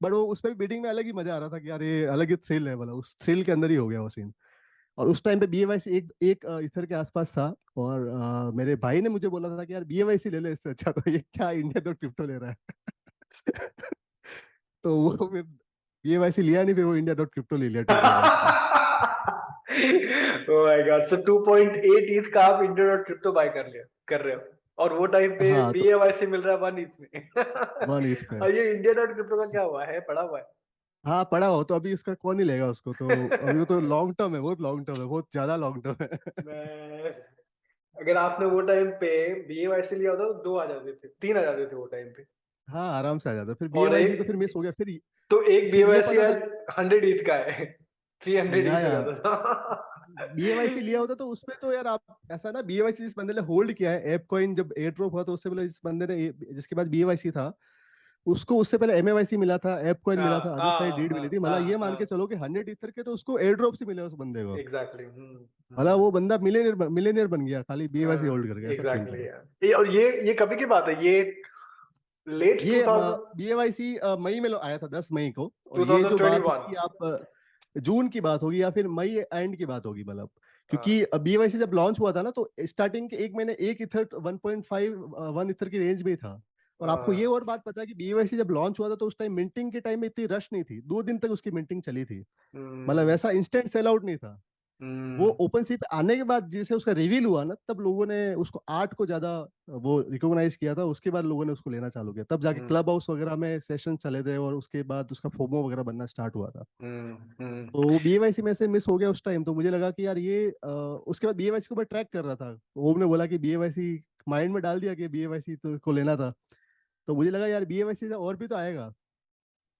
[SPEAKER 1] बट वो उस पर बिडिंग में अलग ही मजा आ रहा था कि यार ये अलग ही थ्रिल है, मतलब उस थ्रिल के अंदर ही हो गया वो सीन। और उस टाइम पे बीएवाईसी एक एक इथर के आसपास था। और मेरे भाई ने मुझे बोला था कि यार बीएवाईसी ले ले, इससे अच्छा तो ये क्या इंडिया तो क्रिप्टो ले रहा है। तो वो फिर बीएवाईसी लिया नहीं, फिर वो इंडिया डॉट क्रिप्टो ले लिया 2.8 का।
[SPEAKER 2] ओह माय गॉड, सो 2.8 ईथ का आप इंडियन डॉट क्रिप्टो बाय कर रहे हो, और वो टाइम पे
[SPEAKER 1] हाँ तो
[SPEAKER 2] बीएवाईसी मिल रहा है 1 ईथ
[SPEAKER 1] वन ईथ
[SPEAKER 2] में।
[SPEAKER 1] पे।
[SPEAKER 2] और ये इंडियन डॉट क्रिप्टो का क्या हुआ है, पड़ा हुआ है?
[SPEAKER 1] हाँ पड़ा हो तो अभी उसका कौन नहीं लेगा उसको, तो अभी वो तो लॉन्ग टर्म है, बहुत लॉन्ग टर्म है, बहुत ज्यादा लॉन्ग टर्म है।
[SPEAKER 2] मैं, अगर आपने वो टाइम पे बीएवाईसी लिया होता तो 2 आ जाते थे, 3 आ जाते थे वो टाइम पे।
[SPEAKER 1] हाँ आराम से आ जाता, फिर
[SPEAKER 2] और
[SPEAKER 1] बीएवाईसी तो फिर मिस
[SPEAKER 2] एक,
[SPEAKER 1] हो गया।
[SPEAKER 2] तो एक
[SPEAKER 1] फिर ये
[SPEAKER 2] बीएवाईसी
[SPEAKER 1] पता था
[SPEAKER 2] आज 100 ईथ का है। 300 ईथ हो
[SPEAKER 1] या
[SPEAKER 2] जाता था।
[SPEAKER 1] बीएवाईसी लिया होता तो उसमें तो यार आप ऐसा ना, बीएवाईसी जिस बंदे ने होल्ड किया है, एप कॉइन जब एयर ड्रॉप हुआ तो उससे पहले जिस बंदे ने जिसके पास बीएवाईसी था, उसको उससे पहले एमएवाईसी मिला था, एप कॉइन मिला था,
[SPEAKER 2] हाँ
[SPEAKER 1] अदर साइड
[SPEAKER 2] हाँ
[SPEAKER 1] डीड मिली थी।
[SPEAKER 2] हाँ
[SPEAKER 1] मतलब ये मान के
[SPEAKER 2] हाँ।
[SPEAKER 1] चलो कि 100 ईथर के तो उसको एयर ड्रॉप से मिले उस बंदे को।
[SPEAKER 2] एग्जैक्टली।
[SPEAKER 1] मतलब वो बंदा मिलेनियर मिलेनियर बन गया खाली बीएवाईसी होल्ड करके, ऐसा सीन
[SPEAKER 2] एग्जैक्टली
[SPEAKER 1] था।
[SPEAKER 2] यार, और ये कभी की बात है, ये लेट
[SPEAKER 1] ये
[SPEAKER 2] 2000
[SPEAKER 1] बीएवाईसी मई में आया था, 10 मई को। और ये जो बात
[SPEAKER 2] 2021।
[SPEAKER 1] होगी आप जून की बात होगी या फिर मई एंड की बात होगी, मतलब क्योंकि बीएवाईसी जब लॉन्च हुआ था ना, तो स्टार्टिंग के एक महीने एक इथर 1.5 1 इथर की रेंज में ही था। और आपको ये और बात पता है कि बीएवाईसी जब लॉन्च हुआ था तो उस टाइम मिंटिंग के टाइम में इतनी रश नहीं थी, 2 दिन तक उसकी मिंटिंग चली थी। मतलब
[SPEAKER 2] हम्म
[SPEAKER 1] ऐसा इंस्टेंट सेल आउट नहीं था। वो
[SPEAKER 2] हम्म
[SPEAKER 1] ओपन सी पे आने के बाद जैसे उसका रिवील हुआ ना, तब लोगों ने उसको आर्ट को ज्यादा वो रिकॉग्नाइज किया था। उसके बाद लोगों ने उसको लेना चालू किया, तब जाके
[SPEAKER 2] हम्म
[SPEAKER 1] क्लब हाउस वगैरह में सेशन चले थे और उसके बाद उसका फोमो वगैरह बनना स्टार्ट हुआ था।
[SPEAKER 2] हम्म।
[SPEAKER 1] तो बीएमआईसी में से मिस हो गया उस टाइम। तो मुझे लगा कि यार ये उसके बाद बीएमआईसी को मैं ट्रैक कर रहा था, ओम ने बोला कि बीएमआईसी, माइंड में डाल दिया कि बीएमआईसी तो को लेना था। तो मुझे लगा यार बीएमआईसी से और भी तो आएगा।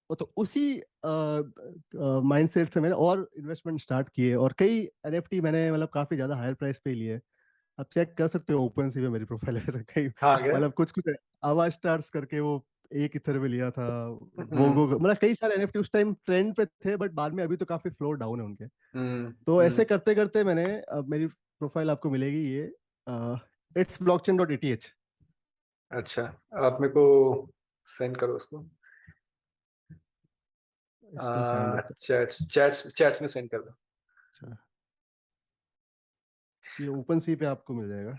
[SPEAKER 1] और तो उसी माइंडसेट से मैंने और इन्वेस्टमेंट स्टार्ट किए, और कई एनएफटी मैंने मतलब काफी ज्यादा हायर प्राइस पे लिए। आप चेक कर सकते हो ओपन सी पे मेरी प्रोफाइल है, ऐसे कई
[SPEAKER 2] हाँ क्या?
[SPEAKER 1] मतलब कुछ कुछ आवाज स्टार्स करके वो एक इथर में लिया था।
[SPEAKER 2] हम्म
[SPEAKER 1] वो मतलब कई सारे एनएफटी उस टाइम ट्रेंड पे थे, बट बाद में अभी तो काफी फ्लोर डाउन है उनके। तो ऐसे
[SPEAKER 2] हम्म।
[SPEAKER 1] करते करते मैंने, अब मेरी प्रोफाइल आपको मिलेगी ये, इट्स ब्लॉकचेन डॉट एटीएच।
[SPEAKER 2] अच्छा, आप मेरे को सेंड करो उसको।
[SPEAKER 1] इसको सेंड होता
[SPEAKER 2] चैट्स में सेंड कर दो।
[SPEAKER 1] है। अच्छा, ये ओपन सी पे आपको मिल जाएगा।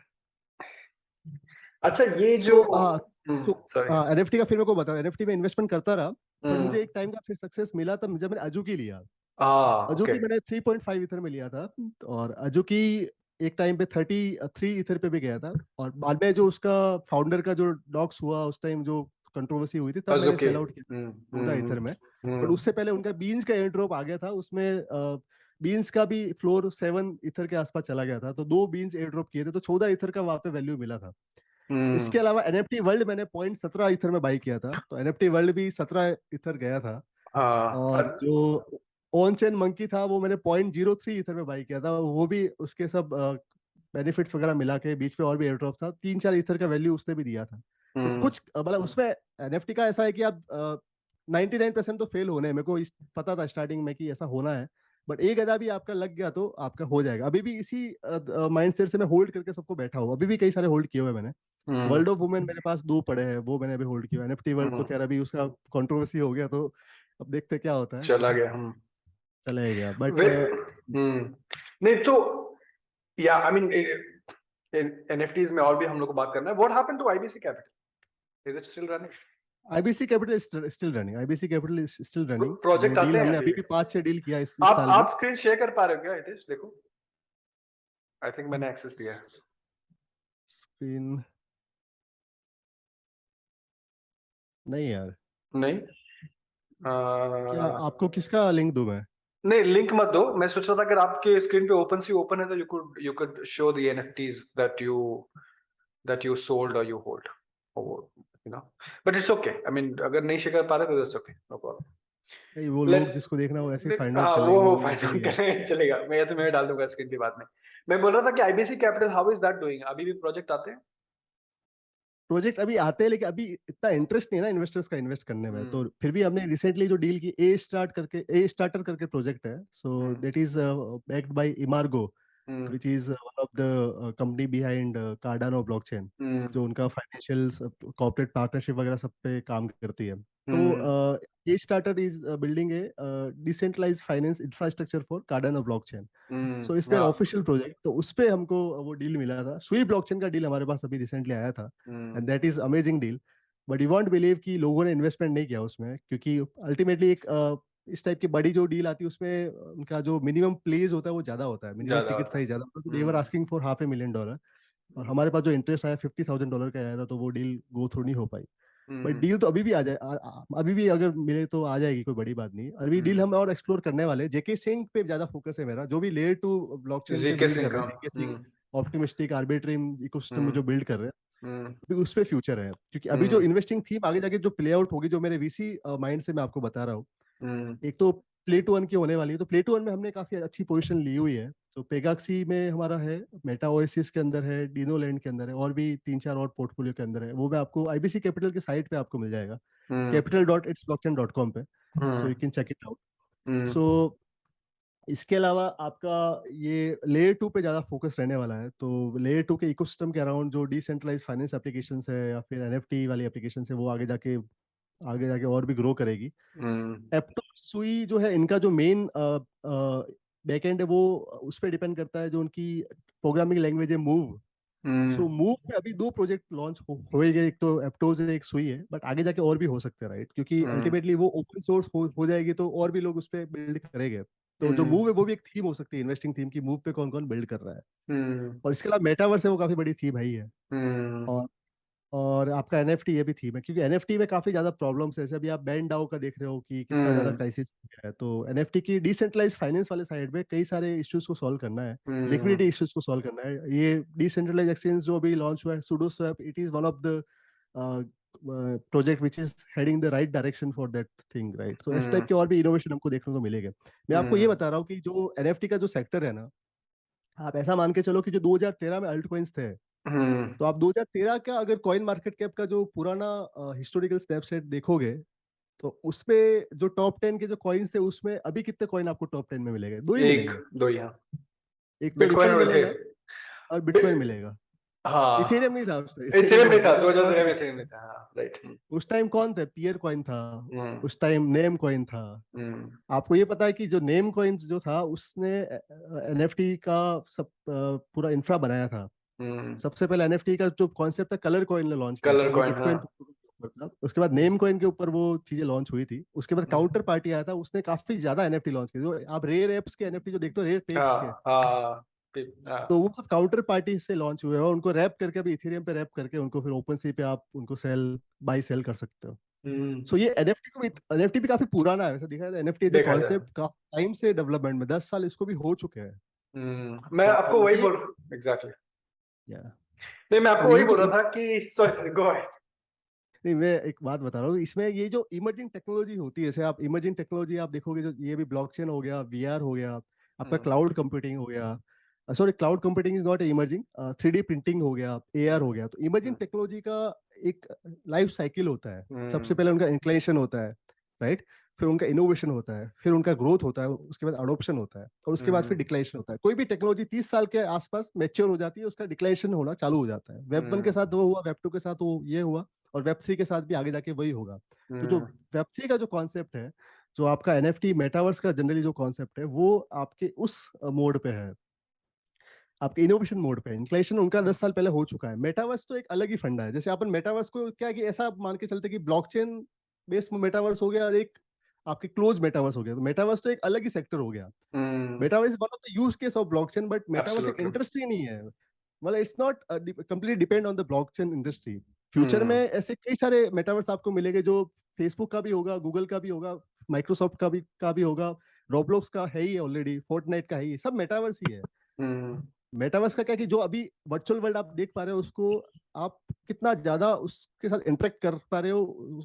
[SPEAKER 2] अच्छा, ये जो,
[SPEAKER 1] सो सो
[SPEAKER 2] सॉरी।
[SPEAKER 1] एनएफटी का फिर मेरे को बताओ, एनएफटी में इन्वेस्टमेंट करता रहा। बट मुझे
[SPEAKER 2] हम्म
[SPEAKER 1] एक टाइम का फिर सक्सेस मिला तब जब मैंने अजुकी लिया।
[SPEAKER 2] ओके।
[SPEAKER 1] अजुकी मैंने 3.5 इथर में लिया था। और अजुकी एक टाइम पे 33 इथर पे भी गया था। और बाद में जो उसका फाउंडर का जो डॉक्स हुआ उस टाइम, जो कंट्रोवर्सी हुई थी, तब मैंने
[SPEAKER 2] अजुके।
[SPEAKER 1] सेल आउट किया 14 इथर में। बट उससे पहले उनका बीन्स का एयर ड्रॉप आ गया था, उसमें बीन्स का भी फ्लोर 7 इथर के आसपास चला गया था, तो 2 बीन्स एयर ड्रॉप किए थे, तो 14 इथर का वहां पे वैल्यू मिला था। इसके अलावा एनएफटी वर्ल्ड मैंने 0.17 इथर में बाई किया था, तो एनएफटी वर्ल्ड भी 17 इथर गया था।
[SPEAKER 2] हाँ
[SPEAKER 1] और जो ऑन चेन मंकी था वो मैंने 0.03 इथर में बाई किया था, वो भी उसके सब बेनिफिट्स वगैरह मिला के बीच में और भी एयर ड्रॉप था, 3-4 इथर का वैल्यू उसने भी दिया था। तो कुछ मतलब उसमें एनएफटी का ऐसा है कि आप 99% तो फेल होने हैं, मेरे को पता था स्टार्टिंग में कि ऐसा होना है, बट एक गदा भी आपका लग गया तो आपका हो जाएगा। अभी भी इसी माइंडसेट से मैं होल्ड करके सबको बैठा हूँ, अभी भी कई सारे होल्ड किए हुए मैंने। वर्ल्ड ऑफ वुमेन मेरे पास 2 पड़े हैं, वो मैंने अभी होल्ड किया। एनएफटी वर्ल्ड तो खैर अभी उसका कंट्रोवर्सी हो गया, तो अब देखते क्या होता है,
[SPEAKER 2] चला गया।
[SPEAKER 1] चला गया बट
[SPEAKER 2] वे नहीं तो या आई मीन एनएफटीज में और भी हम लोग को बात करना है। What happened to IBC capital, is it still running?
[SPEAKER 1] IBC capital still running, IBC capital is still running. जो
[SPEAKER 2] प्रोजेक्ट आते
[SPEAKER 1] डील
[SPEAKER 2] हैं
[SPEAKER 1] हमने
[SPEAKER 2] अभी
[SPEAKER 1] अभी
[SPEAKER 2] भी?
[SPEAKER 1] भी 5-6 डील किया इस साल में।
[SPEAKER 2] आप स्क्रीन शेयर कर पा रहे हो क्या हितेश? देखो, आई थिंक मैंने एक्सेस दिया है।
[SPEAKER 1] स्क्रीन नहीं यार,
[SPEAKER 2] नहीं
[SPEAKER 1] क्या आपको किसका लिंक दूं मैं?
[SPEAKER 2] नहीं, लिंक मत दो। मैं सोच रहा था अगर आपके स्क्रीन पे ओपन है तो you could show the NFTs that you sold or you hold, or you know, but it's okay. I mean, अगर नहीं शेयर कर पा रहे तो that's okay, no problem.
[SPEAKER 1] नहीं, वो
[SPEAKER 2] Let
[SPEAKER 1] लोग जिसको देखना हो ऐसे फाइंड आउट
[SPEAKER 2] हाँ
[SPEAKER 1] कर
[SPEAKER 2] वो
[SPEAKER 1] लेंगे, वो
[SPEAKER 2] फाइंड
[SPEAKER 1] जो
[SPEAKER 2] आउट
[SPEAKER 1] भी है।
[SPEAKER 2] करें चलेगा। मैं तो मैं डाल दूंगा स्क्रीन पे बाद में। मैं बोल रहा था कि IBC capital, how is that doing? अभी भी प्रोजेक्ट आते हैं?
[SPEAKER 1] प्रोजेक्ट अभी आते हैं, लेकिन अभी इतना इंटरेस्ट नहीं है ना इन्वेस्टर्स का इन्वेस्ट करने में, तो
[SPEAKER 2] हम्म
[SPEAKER 1] फिर भी हमने रिसेंटली जो डील की, ए स्टार्टर करके प्रोजेक्ट है, so
[SPEAKER 2] hmm
[SPEAKER 1] that is backed by Emurgo,
[SPEAKER 2] hmm
[SPEAKER 1] which is one of the company behind Cardano blockchain,
[SPEAKER 2] hmm
[SPEAKER 1] जो उनका फाइनेंशियल कॉर्पोरेट पार्टनरशिप वगैरह सब पे काम करती है। तो
[SPEAKER 2] हम्म
[SPEAKER 1] ये starter is building a decentralized finance infrastructure for Cardano blockchain. So it's there
[SPEAKER 2] हाँ
[SPEAKER 1] ऑफिशियल प्रोजेक्ट, तो उस पे हमको वो डील मिला था। सुई ब्लॉकचेन का डील हमारे पास अभी रिसेंटली आया था,
[SPEAKER 2] hmm
[SPEAKER 1] and that is amazing deal. But you won't believe कि लोगों ने इन्वेस्टमेंट नहीं किया उसमें, क्योंकि अल्टीमेटली एक इस टाइप की बड़ी जो डील आती है उसमें उनका जो मिनिमम प्लेज होता है वो ज्यादा होता है, मिनिमम
[SPEAKER 2] ज्यादा
[SPEAKER 1] टिकट
[SPEAKER 2] होता है।
[SPEAKER 1] साइज ज्यादा होता है, तो देवर आस्किंग फॉर $500,000। और हमारे पास जो इंटरेस्ट आया $50,000 का आया था, तो वो डील गो थ्रू नहीं हो पाई। बट
[SPEAKER 2] हम्म
[SPEAKER 1] डील तो अभी भी आ जाए, अभी भी अगर मिले तो आ जाएगी, कोई बड़ी बात नहीं। अभी डील हम और एक्सप्लोर करने वाले। जेके सिंह पे ज्यादा फोकस है मेरा, जो भी लेयर टू ब्लॉकचेन पे
[SPEAKER 2] जीके
[SPEAKER 1] बिल्ड
[SPEAKER 2] सिंह
[SPEAKER 1] कर रहे
[SPEAKER 2] का।
[SPEAKER 1] हैं, जेके सिंह ऑप्टिमिस्टिक आर्बिट्रियम इकोसिस्टम में
[SPEAKER 2] हम्म
[SPEAKER 1] जो बिल्ड कर रहे हैं,
[SPEAKER 2] हम्म
[SPEAKER 1] अभी उस पे फ्यूचर है। क्योंकि अभी जो
[SPEAKER 2] हम्म
[SPEAKER 1] इन्वेस्टिंग थीम आगे जाके जो प्ले आउट होगी, जो मेरे वीसी माइंड से मैं आपको बता रहा हूँ,
[SPEAKER 2] हम्म
[SPEAKER 1] एक तो प्ले टू 1 की होने वाली है। तो प्ले टू 1 में हमने काफी अच्छी पोजीशन ली हुई है। तो पेगाक्सी में हमारा है, मेटा ओएसिस के अंदर है, डिनो लैंड के अंदर है, और भी 3-4 और पोर्टफोलियो के अंदर है। वो मैं आपको आईबीसी कैपिटल के साइट पे आपको मिल जाएगा,
[SPEAKER 2] हम्म
[SPEAKER 1] capital.itsblockchain.com पे, so you
[SPEAKER 2] hmm
[SPEAKER 1] can check it out.
[SPEAKER 2] Hmm
[SPEAKER 1] so इसके अलावा आपका ये लेयर 2 पे ज्यादा फोकस रहने वाला है। तो लेयर 2 के इकोसिस्टम के अराउंड जो डिसेंट्रलाइज फाइनेंस एप्लीकेशन है या फिर एनएफटी वाली एप्लीकेशन है, वो आगे जाके और भी ग्रो करेगी।
[SPEAKER 2] हम्म
[SPEAKER 1] एप्टो सुई जो है, इनका जो मेन बैकएंड है, वो उस पर डिपेंड करता है, जो उनकी प्रोग्रामिंग लैंग्वेज है मूव। सो
[SPEAKER 2] हम्म
[SPEAKER 1] मूव में अभी 2 प्रोजेक्ट लॉन्च होए गए, एक तो एप्टोज है, एक सुई है, बट आगे जाके और भी हो सकते हैं, राइट? क्योंकि
[SPEAKER 2] हम्म
[SPEAKER 1] अल्टीमेटली वो ओपन सोर्स हो जाएगी, तो और भी लोग उस पर बिल्ड करेंगे। तो जो मूव
[SPEAKER 2] हम्म
[SPEAKER 1] है वो भी एक थीम हो सकती है, इन्वेस्टिंग थीम की, मूव पे कौन कौन बिल्ड कर रहा है।
[SPEAKER 2] हम्म
[SPEAKER 1] और इसके अलावा मेटावर्स है, वो काफी बड़ी थीम है।
[SPEAKER 2] हम्म
[SPEAKER 1] और और आपका एनएफटी ये भी थीम है, क्योंकि एनएफटी में काफी ज्यादा प्रॉब्लम्स है। जैसे अभी आप बैंड डाउ का देख रहे हो कि कितना ज्यादा
[SPEAKER 2] हम्म
[SPEAKER 1] क्राइसिस है, तो एनएफटी की डिसेंट्रलाइज फाइनेंस वाले साइड में कई सारे इश्यूज को सॉल्व करना है,
[SPEAKER 2] हम्म
[SPEAKER 1] लिक्विडिटी इश्यूज को सॉल्व करना है। ये डिसेंट्रलाइज एक्सचेंज जो अभी लॉन्च हुआ है, Sudo Swap, it is one of the project which is heading the right direction for that thing, right? तो इस टाइप
[SPEAKER 2] हम्म
[SPEAKER 1] के और भी इनोवेशन हमको देखने को मिलेगा। मैं आपको ये
[SPEAKER 2] हम्म
[SPEAKER 1] बता रहा हूँ कि जो एनएफटी का जो सेक्टर है ना, आप ऐसा मान के चलो कि जो 2013 में अल्ट कॉइन्स थे,
[SPEAKER 2] हम्म
[SPEAKER 1] तो आप 2013 का अगर कॉइन मार्केट कैप का जो पुराना हिस्टोरिकल स्नैपशॉट देखोगे, तो उसपे जो टॉप 10 के जो कॉइन्स थे, उसमें अभी कितने कॉइन आपको टॉप 10 में मिलेंगे? 2 ही
[SPEAKER 2] एक
[SPEAKER 1] मिलेंगे।
[SPEAKER 2] दो यहाँ
[SPEAKER 1] एक तो
[SPEAKER 2] बिटकॉइन
[SPEAKER 1] रिपल
[SPEAKER 2] और थे।
[SPEAKER 1] मिलेगा और बिटकॉइन मिलेगा। इथेरियम
[SPEAKER 2] हाँ
[SPEAKER 1] नहीं था उसमें,
[SPEAKER 2] इथेरियम
[SPEAKER 1] इथेरियम
[SPEAKER 2] नहीं
[SPEAKER 1] नहीं,
[SPEAKER 2] था,
[SPEAKER 1] 2013
[SPEAKER 2] 2013
[SPEAKER 1] में
[SPEAKER 2] में
[SPEAKER 1] Ethereum
[SPEAKER 2] इथेरियम नहीं था। हाँ राइट।
[SPEAKER 1] उस टाइम कौन थे? पियर कॉइन था,
[SPEAKER 2] हम्म
[SPEAKER 1] उस टाइम नेम कॉइन था।
[SPEAKER 2] हम्म
[SPEAKER 1] आपको ये पता है कि जो नेम कॉइन जो था, उसने एनएफटी का सब पूरा इंफ्रा बनाया था।
[SPEAKER 2] हम्म
[SPEAKER 1] सबसे पहले एनएफटी का जो कॉन्सेप्ट था, कलर कॉइन ने लॉन्च किया था,
[SPEAKER 2] कलर
[SPEAKER 1] जो
[SPEAKER 2] कॉइन, हाँ।
[SPEAKER 1] बिटकॉइन के ऊपर था। उसके बाद नेम कॉइन के ऊपर वो चीजें लॉन्च हुई थी। उसके बाद काउंटर पार्टी आया था, उसने काफी ज्यादा एनएफटी लॉन्च किया। जो आप रेयर एप्स के एनएफटी जो देखते हो, रेयर पेप्स के,
[SPEAKER 2] हाँ हाँ
[SPEAKER 1] तो
[SPEAKER 2] हाँ
[SPEAKER 1] वो सब काउंटर पार्टी से लॉन्च हुए हैं, और उनको रैप करके अभी इथेरियम पे रैप करके उनको फिर ओपन सी पे आप उनको सेल बाई सेल कर सकते हो। सो ये एनएफटी भी काफी पुराना है, वैसे देखा जाए एनएफटी एज ए
[SPEAKER 2] देखा जाए।
[SPEAKER 1] कॉन्सेप्ट काफी टाइम से डेवलपमेंट में, 10 साल इसको भी हो चुके हैं।
[SPEAKER 2] मैं आपको
[SPEAKER 1] तो
[SPEAKER 2] वही
[SPEAKER 1] ये
[SPEAKER 2] बोल एग्जैक्टली
[SPEAKER 1] या
[SPEAKER 2] नहीं, मैं आपको
[SPEAKER 1] और
[SPEAKER 2] वही
[SPEAKER 1] ये जो
[SPEAKER 2] बोल रहा था कि सॉरी सॉरी गो अहेड।
[SPEAKER 1] नहीं, मैं एक बात बता रहा हूँ, इसमें ये जो इमर्जिंग टेक्नोलॉजी होती है, जैसे आप इमर्जिंग टेक्नोलॉजी आप देखोगे, जो ये भी ब्लॉकचेन हो गया, वीआर हो गया, आपका क्लाउड कंप्यूटिंग हो गया, sorry cloud computing is not emerging, 3D printing हो गया, एआर हो गया। तो इमर्जिंग टेक्नोलॉजी का एक लाइफ साइकिल होता है। सबसे पहले उनका इंक्लिनेशन होता है, राइट, फिर उनका इनोवेशन होता है, फिर उनका ग्रोथ होता है, उसके बाद अडोप्शन होता है, और उसके बाद फिर डिक्लाइनेशन होता है। कोई भी टेक्नोलॉजी 30 साल के आसपास मैच्योर हो जाती है, उसका डिक्लाइनेशन होना चालू हो जाता है। वेब 1 के साथ वो हुआ, वेब 2 के साथ वो ये हुआ, और वेब 3 के साथ भी आगे जाके वही होगा। तो जो वेब 3 का जो कॉन्सेप्ट है, जो आपका एनएफटी मेटावर्स का जनरली जो कॉन्सेप्ट है, वो आपके उस मोड पे है, आपके इनोवेशन मोड पे। इंक्लेशन उनका 10 साल पहले हो चुका है। मेटावर्स तो एक अलग ही फंडा है। जैसे अपन मेटावर्स को क्या कि ऐसा मान के चलते कि ब्लॉकचेन बेस्ड मेटावर्स हो गया, और एक आपके क्लोज मेटावर्स हो गया। तो मेटावर्स तो एक अलग ही सेक्टर हो गया। Metaverse is one of the use case of blockchain, but metaverse एक
[SPEAKER 2] एब्सोल्युटली।
[SPEAKER 1] इंडस्ट्री नहीं है। मतलब it's not completely depend on the blockchain industry. Future में ऐसे कई सारे मेटावर्स आपको मिलेंगे, जो फेसबुक का भी होगा, गूगल का भी होगा, माइक्रोसॉफ्ट का भी होगा, रोब्लॉक्स का है ही ऑलरेडी, फोर्टनाइट का है ही, सब मेटावर्स ही है। मेटावर्स का क्या है कि जो अभी वर्चुअल वर्ल्ड आप देख पा रहे हो, उसको आप कितना ज्यादा उसके साथ इंटरेक्ट कर पा रहे हो,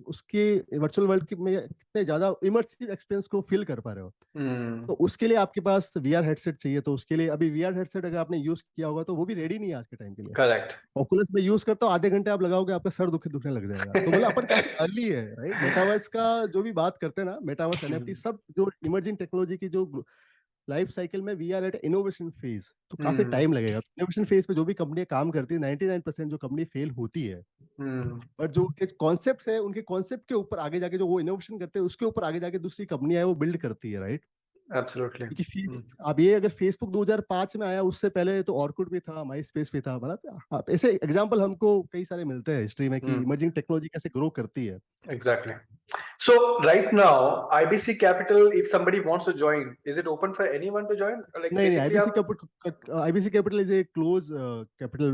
[SPEAKER 1] उसके वर्चुअल वर्ल्ड की में कितने ज्यादा इमर्सिव एक्सपीरियंस को फील कर पा रहे हो। तो उसके लिए आपके पास वीआर हेडसेट चाहिए। तो उसके लिए अभी वीआर हेडसेट अगर आपने यूज किया होगा, तो वो भी रेडी नहीं है आज के टाइम के लिए।
[SPEAKER 2] करेक्ट।
[SPEAKER 1] ओकुलस में यूज करता हूँ, आधे घंटे आप लगाओगे, आपका सर दुखने लग जाएगा। तो मतलब अपन काफी अर्ली है, राइट। मेटावर्स का जो भी बात करते हैं ना, मेटावर्स, एनएफटी, सब जो इमर्जिंग टेक्नोलॉजी की जो लाइफ साइकिल में, we are at innovation phase. तो काफी टाइम लगेगा। इनोवेशन फेज पे जो भी कंपनी काम करती है, 99% जो कंपनी फेल होती है। बट जो उनके कॉन्सेप्ट है, उनके कॉन्सेप्ट के ऊपर आगे जाके जो वो इनोवेशन करते हैं, उसके ऊपर आगे जाके दूसरी कंपनी है वो बिल्ड करती है, राइट।
[SPEAKER 2] एब्सोल्युटली।
[SPEAKER 1] क्योंकि अब ये अगर फेसबुक 2005 में आया, उससे पहले तो ऑर्कुट भी था, माई स्पेस भी था। मतलब आप ऐसे एग्जाम्पल हमको कई सारे मिलते हैं हिस्ट्री में कि इमर्जिंग टेक्नोलॉजी कैसे ग्रो करती है।
[SPEAKER 2] Exactly. So right now, IBC Capital, if somebody wants to join, is it open for anyone to join? Like
[SPEAKER 1] नहीं नहीं,
[SPEAKER 2] basically
[SPEAKER 1] आईबीसी
[SPEAKER 2] आप
[SPEAKER 1] capital, IBC capital is a close capital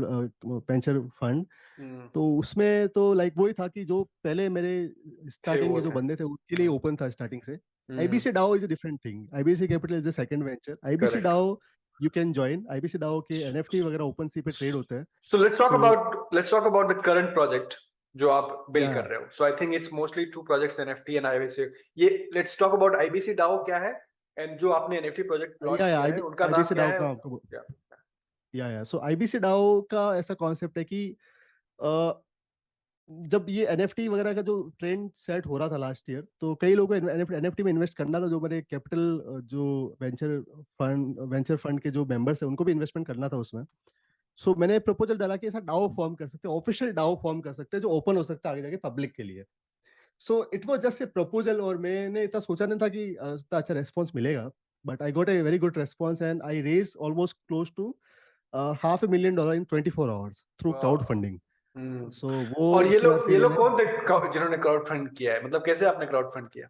[SPEAKER 1] venture fund. तो उसमें तो like वही था कि जो पहले मेरे
[SPEAKER 2] थे
[SPEAKER 1] स्टार्टिंग
[SPEAKER 2] वो
[SPEAKER 1] के जो
[SPEAKER 2] थे।
[SPEAKER 1] बंदे थे, उनके लिए ओपन था स्टार्टिंग से। IBC DAO is a different thing. IBC capital is a second venture. IBC
[SPEAKER 2] correct.
[SPEAKER 1] DAO you can join. IBC DAO के एनएफटी वगैरह ओपन सी पे ट्रेड होते हैं।
[SPEAKER 2] So
[SPEAKER 1] so
[SPEAKER 2] let's talk about the current project जो आप build
[SPEAKER 1] या
[SPEAKER 2] कर रहे हो. So I think it's mostly two projects, NFT and IBC. ये let's talk about IBC DAO क्या है and जो आपने NFT प्रोजेक्ट लॉन्च
[SPEAKER 1] या
[SPEAKER 2] किया है उनका नाम
[SPEAKER 1] आईबीसी
[SPEAKER 2] क्या
[SPEAKER 1] डाओ
[SPEAKER 2] है?
[SPEAKER 1] का आपको,
[SPEAKER 2] Yeah.
[SPEAKER 1] या सो आईबीसी डाओ का ऐसा कॉन्सेप्ट है कि जब ये एनएफटी वगैरह का जो ट्रेंड सेट हो रहा था लास्ट ईयर, तो कई लोगों को एनएफटी में इन्वेस्ट करना था। जो मेरे कैपिटल जो वेंचर फंड के जो मेंबर्स हैं, उनको भी इन्वेस्टमेंट करना था उसमें। सो मैंने प्रपोजल डाला कि ऐसा डाओ फॉर्म कर सकते हैं, ऑफिशियल डाओ फॉर्म कर सकते हैं, जो ओपन हो सकता है आगे जाके पब्लिक के लिए। So it was just a proposal, और मैंने इतना सोचा नहीं था कि इतना अच्छा रेस्पॉन्स मिलेगा। But I got a very good response, and I raise almost close to $500,000 in 24 hours through crowd
[SPEAKER 2] Wow.
[SPEAKER 1] Funding.
[SPEAKER 2] Hmm.
[SPEAKER 1] So वो
[SPEAKER 2] और
[SPEAKER 1] उसके बाद
[SPEAKER 2] ये
[SPEAKER 1] फिर
[SPEAKER 2] लोग
[SPEAKER 1] मैंने
[SPEAKER 2] कौन थे जिन्होंने क्राउड फंड किया है? मतलब कैसे आपने क्राउड फंड किया?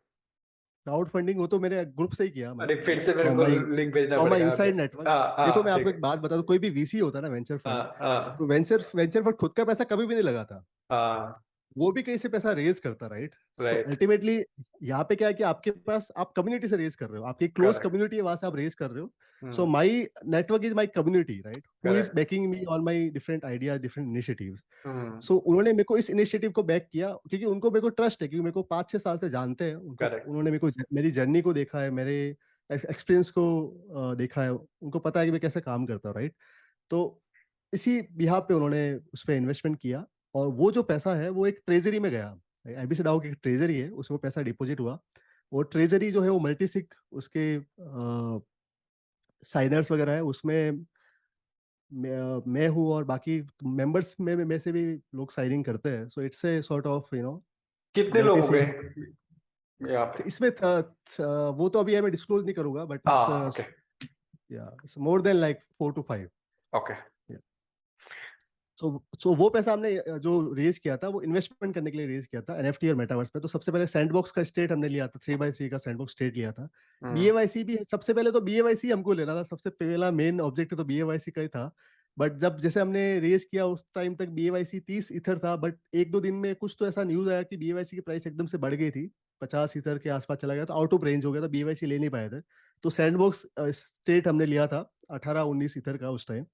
[SPEAKER 1] क्राउड फंडिंग वो तो मेरे ग्रुप से ही किया,
[SPEAKER 2] अरे
[SPEAKER 1] मतलब
[SPEAKER 2] फिर से मेरे को लिंक भेजना
[SPEAKER 1] फ्रॉम माई
[SPEAKER 2] पड़ेगा। ओके।
[SPEAKER 1] Inside network.
[SPEAKER 2] हाँ
[SPEAKER 1] देखो
[SPEAKER 2] हाँ
[SPEAKER 1] मैं
[SPEAKER 2] ठीक
[SPEAKER 1] आपको
[SPEAKER 2] है।
[SPEAKER 1] एक बात बता दूं, कोई भी वीसी होता है ना, वेंचर
[SPEAKER 2] हाँ
[SPEAKER 1] फंड,
[SPEAKER 2] हाँ
[SPEAKER 1] तो वेंचर फंड खुद का पैसा कभी भी नहीं लगाता।
[SPEAKER 2] हाँ।
[SPEAKER 1] वो भी कहीं से पैसा रेज करता, राइट। सो
[SPEAKER 2] राइट।
[SPEAKER 1] अल्टीमेटली यहाँ पे क्या है कि आपके पास, आप कम्युनिटी से रेज कर रहे हो, आपकी क्लोज
[SPEAKER 2] करेक्ट।
[SPEAKER 1] कम्युनिटी है, वहां से आप रेज कर रहे हो। So
[SPEAKER 2] hmm.
[SPEAKER 1] My network is my community, right, who is
[SPEAKER 2] correct.
[SPEAKER 1] Backing me on my different ideas, different initiatives.
[SPEAKER 2] Hmm.
[SPEAKER 1] So उन्होंने मेरे को इस इनिशिएटिव को बैक किया, क्योंकि उनको मेरे को ट्रस्ट है, क्योंकि मेरे को 5-6 साल से जानते हैं उनको।
[SPEAKER 2] करेक्ट।
[SPEAKER 1] उन्होंने मेरे को मेरी जर्नी को देखा है, मेरे एक्सपीरियंस को देखा है, उनको पता है कि मैं कैसे काम करता हूँ, राइट। तो इसी बिहाफ पे उन्होंने उस पर इन्वेस्टमेंट किया, और वो जो पैसा है वो एक ट्रेजरी में गया। आईबीसी डाओ की ट्रेजरी है, उसमें पैसा डिपॉजिट हुआ। वो ट्रेजरी जो है वो मल्टीसिक उसके साइनर्स वगैरह है उसमें। मैं हूँ, और बाकी मेंबर्स में से भी लोग साइनिंग करते हैं। So it's a sort of
[SPEAKER 2] कितने लोग
[SPEAKER 1] मल्टी
[SPEAKER 2] हो
[SPEAKER 1] सिग।
[SPEAKER 2] गए यहाँ पे?
[SPEAKER 1] इसमें वो तो अभी मैं डिस्क्लोज नहीं करूंगा, बट
[SPEAKER 2] हाँ okay.
[SPEAKER 1] It's more than like 4 to 5।
[SPEAKER 2] Okay.
[SPEAKER 1] So वो पैसा हमने जो रेज किया था, वो इन्वेस्टमेंट करने के लिए रेज किया था एनएफटी और मेटावर्स पे। तो सबसे पहले सैंडबॉक्स का स्टेट हमने लिया था, 3x3 का सैंडबॉक्स स्टेट लिया था। बीएवाईसी भी सबसे पहले तो बीएवाईसी हमको लेना था, सबसे पहला मेन ऑब्जेक्टिव तो बीएवाईसी का ही था। बट जब जैसे हमने रेज किया उस टाइम तक BAYC 30 ईथर था, बट एक दो दिन में कुछ तो ऐसा न्यूज आया कि BAYC की प्राइस एकदम से बढ़ गई थी, 50 ईथर के आसपास चला गया, तो आउट ऑफ रेंज हो गया था, BAYC ले नहीं पाए थे। तो सैंडबॉक्स स्टेट हमने लिया था 18-19 ईथर का उस टाइम।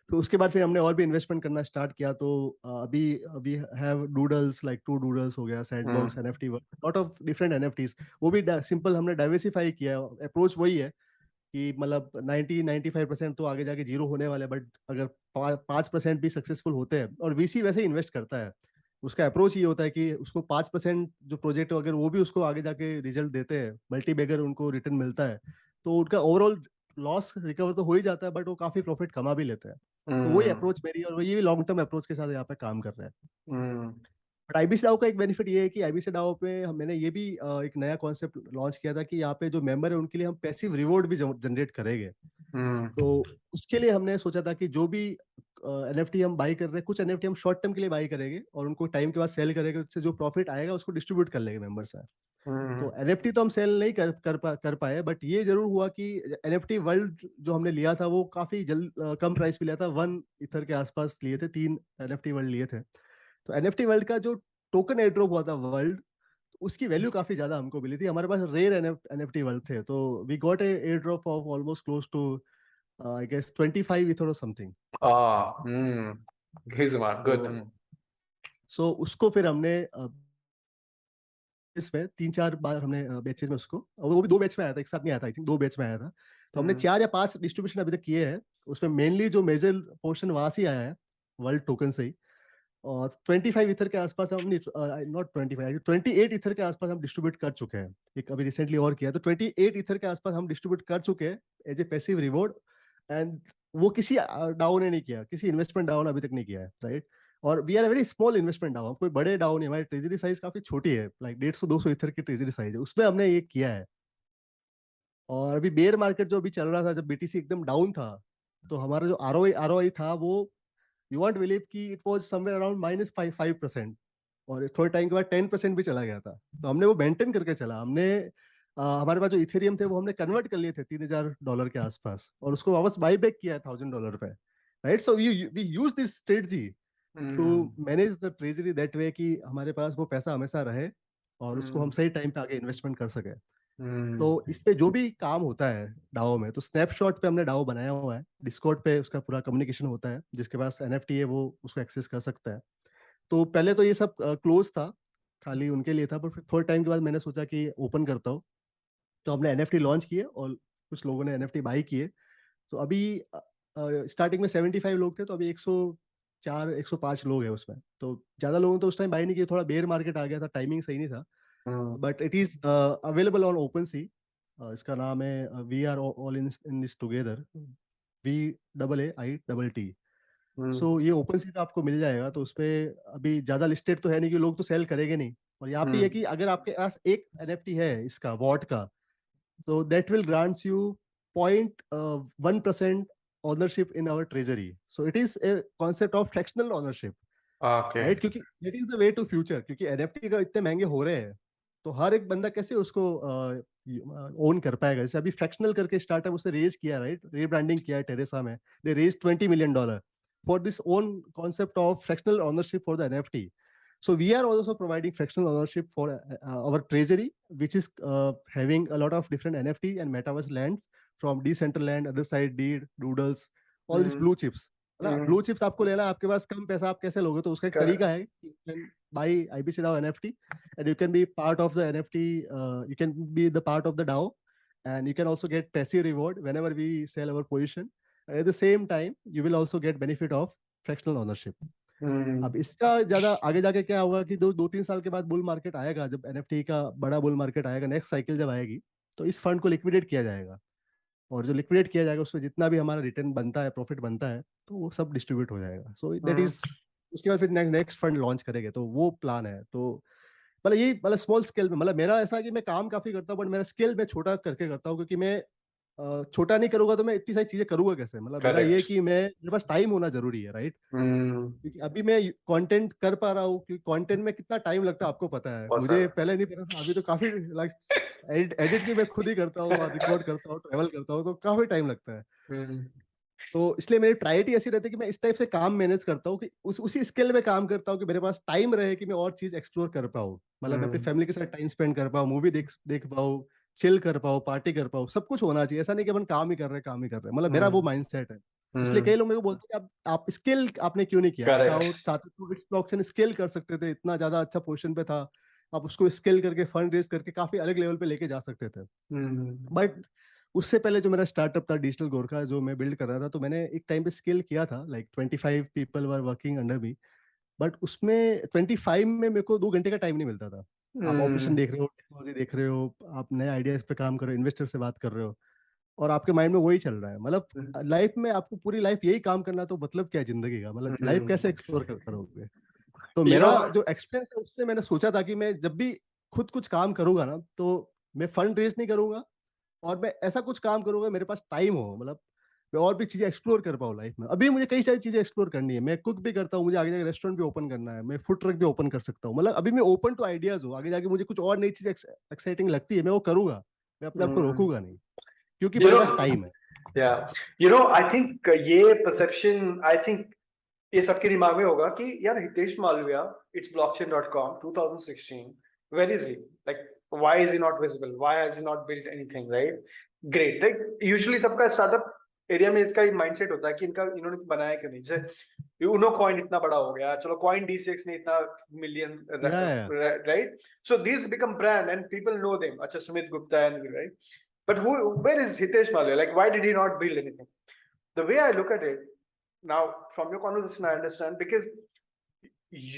[SPEAKER 1] तो उसके बाद फिर हमने और भी इन्वेस्टमेंट करना स्टार्ट किया, तो अभी अभी have doodles, like two doodles हो गया, sandbox, NFT, lot of different NFTs। वो भी सिंपल हमने डाइवर्सिफाई किया, अप्रोच वही है कि मतलब 90-95% तो आगे जाके जीरो होने वाले, बट अगर 5% भी सक्सेसफुल होते हैं, और VC वैसे ही इन्वेस्ट करता है, उसका अप्रोच ये होता है कि उसको 5% जो प्रोजेक्ट अगर वो भी उसको आगे जाके रिजल्ट देते हैं, मल्टी बैगर उनको रिटर्न मिलता है, तो उनका ओवरऑल लॉस रिकवर तो हो ही जाता है, बट वो काफी प्रॉफिट कमा भी लेते हैं। तो वही अप्रोच मेरी, और वही लॉन्ग टर्म अप्रोच के साथ यहाँ पे काम कर रहे हैं। बट IBC DAO का एक बेनिफिट ये है कि IBC DAO पे मैंने ये भी एक नया कॉन्सेप्ट लॉन्च किया था कि यहाँ पे जो मेंबर है उनके लिए हम पैसिव रिवॉर्ड भी जनरेट करेंगे। तो उसके लिए हमने सोचा था कि जो भी NFT हम बाई कर रहे हैं, कुछ NFT हम शॉर्ट टर्म के लिए बाई करेंगे और उनको टाइम के बाद सेल करेंगे, उससे जो प्रॉफिट आएगा उसको डिस्ट्रीब्यूट कर लेंगे मेंबर से। तो NFT तो हम सेल नहीं कर पाए, बट ये जरूर हुआ कि NFT वर्ल्ड जो हमने लिया था वो काफी कम प्राइस पे लिया था, 1 ईथर के आसपास लिए थे, 3 NFT वर्ल्ड लिए थे। तो NFT वर्ल्ड का जो टोकन एयर ड्रॉप हुआ था वर्ल्ड, उसकी वैल्यू काफी ज्यादा हमको मिली थी, हमारे पास रेयर NFT वर्ल्ड थे, तो we got a air drop of almost close to I guess 25 ether और समथिंग।
[SPEAKER 2] He's smart. Good.
[SPEAKER 1] तो सो उसको फिर हमने इसमें 3-4 बार हमने बैचेज में उसको, और वो भी 2 बैच में आया था, एक साथ नहीं आया था, आई थिंक 2 बैच में आया था। तो हमने 4 या 5 डिस्ट्रीब्यूशन अभी तक किए हैं, उसमें मेनली जो मेजर पोर्शन वहां से ही आया है, वर्ल्ड टोकन से ही। और 25 ईथर के आसपास हम, नॉट 25, 28 ईथर के आसपास हम डिस्ट्रीब्यूट कर चुके हैं, एक अभी रिसेंटली और किया, तो 28 ईथर के आसपास हम डिस्ट्रीब्यूट कर चुके हैं as a passive reward. And वो किसी डाउन ने नहीं किया, किसी इन्वेस्टमेंट डाउन अभी तक नहीं किया है, राइट। और we are very small investment DAO, कोई बड़े डाउन नहीं, हमारी ट्रेजरी साइज काफी छोटी है, लाइक 150-200 ईथर की ट्रेजरी साइज है, उसमें हमने ये किया है। और अभी बेयर मार्केट जो अभी चल रहा था, जब BTC एकदम डाउन था, तो हमारा जो ROI था वो, यू वॉन्ट बिलीव कि इट वॉज समवेयर अराउंड -5%। और थोड़े टाइम के बाद 10% भी चला गया था, तो हमने वो मेंटेन करके चला। हमने हमारे पास जो इथेरियम थे वो हमने कन्वर्ट कर लिए थे $3000 के आसपास, और उसको वापस बाई बैक किया है $1000 पे, right. So we use this strategy to manage the treasury that way कि हमारे पास वो पैसा हमेशा रहे और उसको हम सही टाइम पे आगे इन्वेस्टमेंट कर सके। तो इस पे जो भी काम होता है डाओ में, तो स्नैपशॉट पे हमने डाओ बनाया हुआ है, डिस्कॉर्ड पे उसका पूरा कम्युनिकेशन होता है, जिसके पास NFT है वो उसको एक्सेस कर सकता है। तो पहले तो ये सब क्लोज था, खाली उनके लिए था, पर फिर थोड़े टाइम के बाद मैंने सोचा कि ओपन करता हूँ। तो हमने NFT लॉन्च किए और कुछ लोगों ने NFT बाई किए। तो अभी स्टार्टिंग में 75 लोग थे, तो अभी 104-105 लोग हैं उसमें। तो ज्यादा लोगों ने तो उस टाइम बाई नहीं किया, थोड़ा बेयर मार्केट आ गया था, टाइमिंग सही नहीं था। But it is available on OpenSea. इसका नाम है we are all in this together, VAAITT। So ये ओपन सी पे आपको मिल जाएगा, तो उसपे अभी ज्यादा लिस्टेड तो है नहीं कि लोग तो सेल करेंगे नहीं। और यहाँ पे ये कि अगर आपके पास एक NFT है इसका वॉट का, so that will grants you 0.1% ownership in our treasury. So it is a concept of fractional ownership,
[SPEAKER 2] Okay.
[SPEAKER 1] right? क्योंकि that is the way to future, क्योंकि NFT का इतने महंगे हो रहे हैं, तो हर एक बंदा कैसे उसको ओन कर पाएगा। जैसे अभी फ्रैक्शनल करके स्टार्टअप उसने रेज किया, राइट, रीब्रांडिंग किया है टेरेसा में, they raise $20 million for this own concept of fractional ownership for the NFT. So we are also providing fractional ownership for our treasury, which is having a lot of different NFT and metaverse lands from Decentraland, other side, Deed, Doodles, all these blue chips. ना blue chips आपको लेना है, आपके पास कम पैसा, आप कैसे लोगे? तो उसका एक तरीका है, you can buy IBC DAO NFT and you can be part of the NFT, you can be the part of the DAO, and you can also get passive reward whenever we sell our position. At the same time you will also get benefit of fractional ownership. अब इसका ज्यादा आगे जाके क्या होगा कि 2-3 साल के बाद बुल मार्केट आएगा, जब NFT का बड़ा बुल मार्केट आएगा, नेक्स्ट साइकिल जब आएगी, तो इस फंड को लिक्विडेट किया जाएगा, और जो लिक्विडेट किया जाएगा उसमें जितना भी हमारा रिटर्न बनता है, प्रॉफिट बनता है, तो वो सब डिस्ट्रीब्यूट हो जाएगा। सो दैट इज, उसके बाद फिर नेक्स्ट फंड लॉन्च करेंगे, तो वो प्लान है। तो मतलब यही, मतलब स्मॉल स्केल में, मतलब मेरा ऐसा है कि मैं काम काफी करता हूँ, बट मेरा स्केल मैं छोटा करके करता हूँ, क्योंकि मैं छोटा नहीं करूंगा तो मैं इतनी सारी चीजें करूंगा कैसे। मतलब मेरा ये
[SPEAKER 2] Correct.
[SPEAKER 1] कि मैं, मेरे पास टाइम होना जरूरी है, राइट। क्योंकि अभी मैं कंटेंट कर पा रहा हूँ, क्योंकि कंटेंट में कितना टाइम लगता है आपको पता है,
[SPEAKER 2] बहुत
[SPEAKER 1] मुझे
[SPEAKER 2] सारा.
[SPEAKER 1] पहले नहीं पता था, अभी तो काफी लाइक एडिट भी मैं खुद ही करता हूँ, और रिकॉर्ड करता हूँ, ट्रेवल करता हूँ, तो काफी टाइम लगता है। तो इसलिए मेरी प्रायोरिटी ऐसी रहती है कि मैं इस टाइप से काम मैनेज करता हूँ कि उसी स्किल में काम करता हूँ कि मेरे पास टाइम रहे कि मैं और चीज एक्सप्लोर कर पाऊँ। मतलब मैं अपनी
[SPEAKER 2] हम्म
[SPEAKER 1] फैमिली के साथ टाइम स्पेंड कर पाऊँ, मूवी देख देख पाऊँ, चिल कर पाऊँ, पार्टी कर पाऊँ, सब कुछ होना चाहिए। ऐसा नहीं कि अपन काम ही कर रहे हैं, काम ही कर रहे हैं। मतलब मेरा वो
[SPEAKER 2] हम्म
[SPEAKER 1] माइंडसेट है। इसलिए
[SPEAKER 2] हम्म
[SPEAKER 1] कई लोग मेरे को बोलते हैं कि आप स्किल आपने क्यों नहीं किया? आप
[SPEAKER 2] करेक्ट
[SPEAKER 1] चाहते तो इट्स ऑप्शन स्किल कर सकते थे, इतना ज्यादा अच्छा पोजीशन पे था। आप उसको स्किल करके फंड रेज करके काफी अलग लेवल पे लेके जा सकते थे।
[SPEAKER 2] हम्म
[SPEAKER 1] बट उससे पहले जो मेरा स्टार्टअप था डिजिटल गोरखा जो मैं बिल्ड कर रहा था, तो मैंने एक टाइम पे स्केल किया था, like 25 people were working under me. But उसमें 25 में मेरे को 2 घंटे का टाइम नहीं मिलता था। आप ऑपरेशन
[SPEAKER 2] हम्म
[SPEAKER 1] देख रहे हो, टेक्नोलॉजी देख रहे हो, आप नए आइडियाज पे काम कर रहे हो, इन्वेस्टर से बात कर रहे हो, और आपके माइंड में वही चल रहा है। मतलब लाइफ में आपको पूरी लाइफ यही काम करना, तो मतलब क्या है जिंदगी का? मतलब लाइफ कैसे एक्सप्लोर करोगे? तो
[SPEAKER 2] यू नो
[SPEAKER 1] मेरा जो एक्सपीरियंस है उससे मैंने सोचा था कि मैं जब भी खुद कुछ काम करूंगा ना, तो मैं फंड रेज नहीं करूंगा, और मैं ऐसा कुछ काम करूंगा मेरे पास टाइम हो, मतलब मैं और भी चीजें एक्सप्लोर कर पाऊँ लाइफ में। अभी मुझे कई सारी चीजें एक्सप्लोर करनी है, मैं कुक भी करता हूँ, मुझे आगे जाके रेस्टोरेंट भी ओपन करना है, मैं फूड ट्रक भी ओपन कर सकता हूँ। मतलब अभी मैं ओपन टू आइडियाज हूँ, आगे जाके मुझे कुछ और नई चीज एक्साइटिंग लगती है, मैं वो करूंगा। मैं अपने आप को रोकूंगा नहीं, क्योंकि
[SPEAKER 2] यू
[SPEAKER 1] मेरे
[SPEAKER 2] नो
[SPEAKER 1] पास टाइम है।
[SPEAKER 2] या यू नो आई थिंक ये परसेप्शन आई थिंक ये सबके दिमाग में होगा कि यार Hitesh Malviya it's blockchain.com 2016 where is he like why is he not visible why has he not built anything right great like usually सबका स्टार्टअप एरिया में इसका माइंडसेट होता है कि इन्होंने बनाया क्यों नहीं, जैसे यूनो कॉइन इतना बड़ा हो गया, चलो कॉइन D6 ने इतना मिलियन
[SPEAKER 1] या
[SPEAKER 2] right, so these become brand and people know them, अच्छा Sumit Gupta and right, but where is Hitesh Malia, like why did he not build anything? The way I look at it now from your conversation I understand because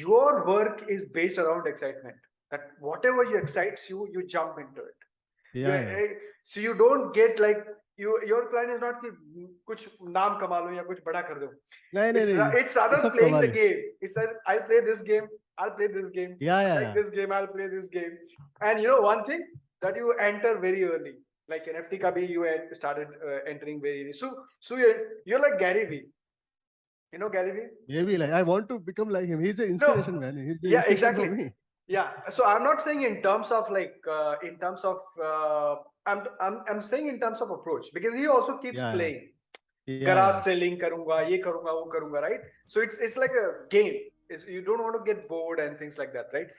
[SPEAKER 2] your work is based around excitement, that whatever you excites you jump into it.
[SPEAKER 1] या
[SPEAKER 2] So you don't get like your plan is not कि कुछ नाम कमा लो या कुछ बड़ा कर दो.
[SPEAKER 1] नहीं नहीं नहीं,
[SPEAKER 2] It's
[SPEAKER 1] ये
[SPEAKER 2] rather
[SPEAKER 1] सब
[SPEAKER 2] playing the
[SPEAKER 1] कमाल है।
[SPEAKER 2] game. It's like I'll play this game, I'll play this game, I like
[SPEAKER 1] या
[SPEAKER 2] this game, I'll play this game. And you know one thing that you enter very early, like NFT ka bhi you started entering very early. So you're like Gary Vee. You know Gary Vee?
[SPEAKER 1] Maybe like I want to become like him, he is
[SPEAKER 2] No.
[SPEAKER 1] Inspiration man, he is
[SPEAKER 2] Yeah,
[SPEAKER 1] inspiration for
[SPEAKER 2] exactly.
[SPEAKER 1] Me.
[SPEAKER 2] Yeah. So I'm not saying in terms of like in terms of I'm saying in terms of approach because he also keeps
[SPEAKER 1] या
[SPEAKER 2] playing.
[SPEAKER 1] या
[SPEAKER 2] Garage selling karunga, ye karunga, wo karunga, right? So it's like a game. You don't want to get bored and things like that, right?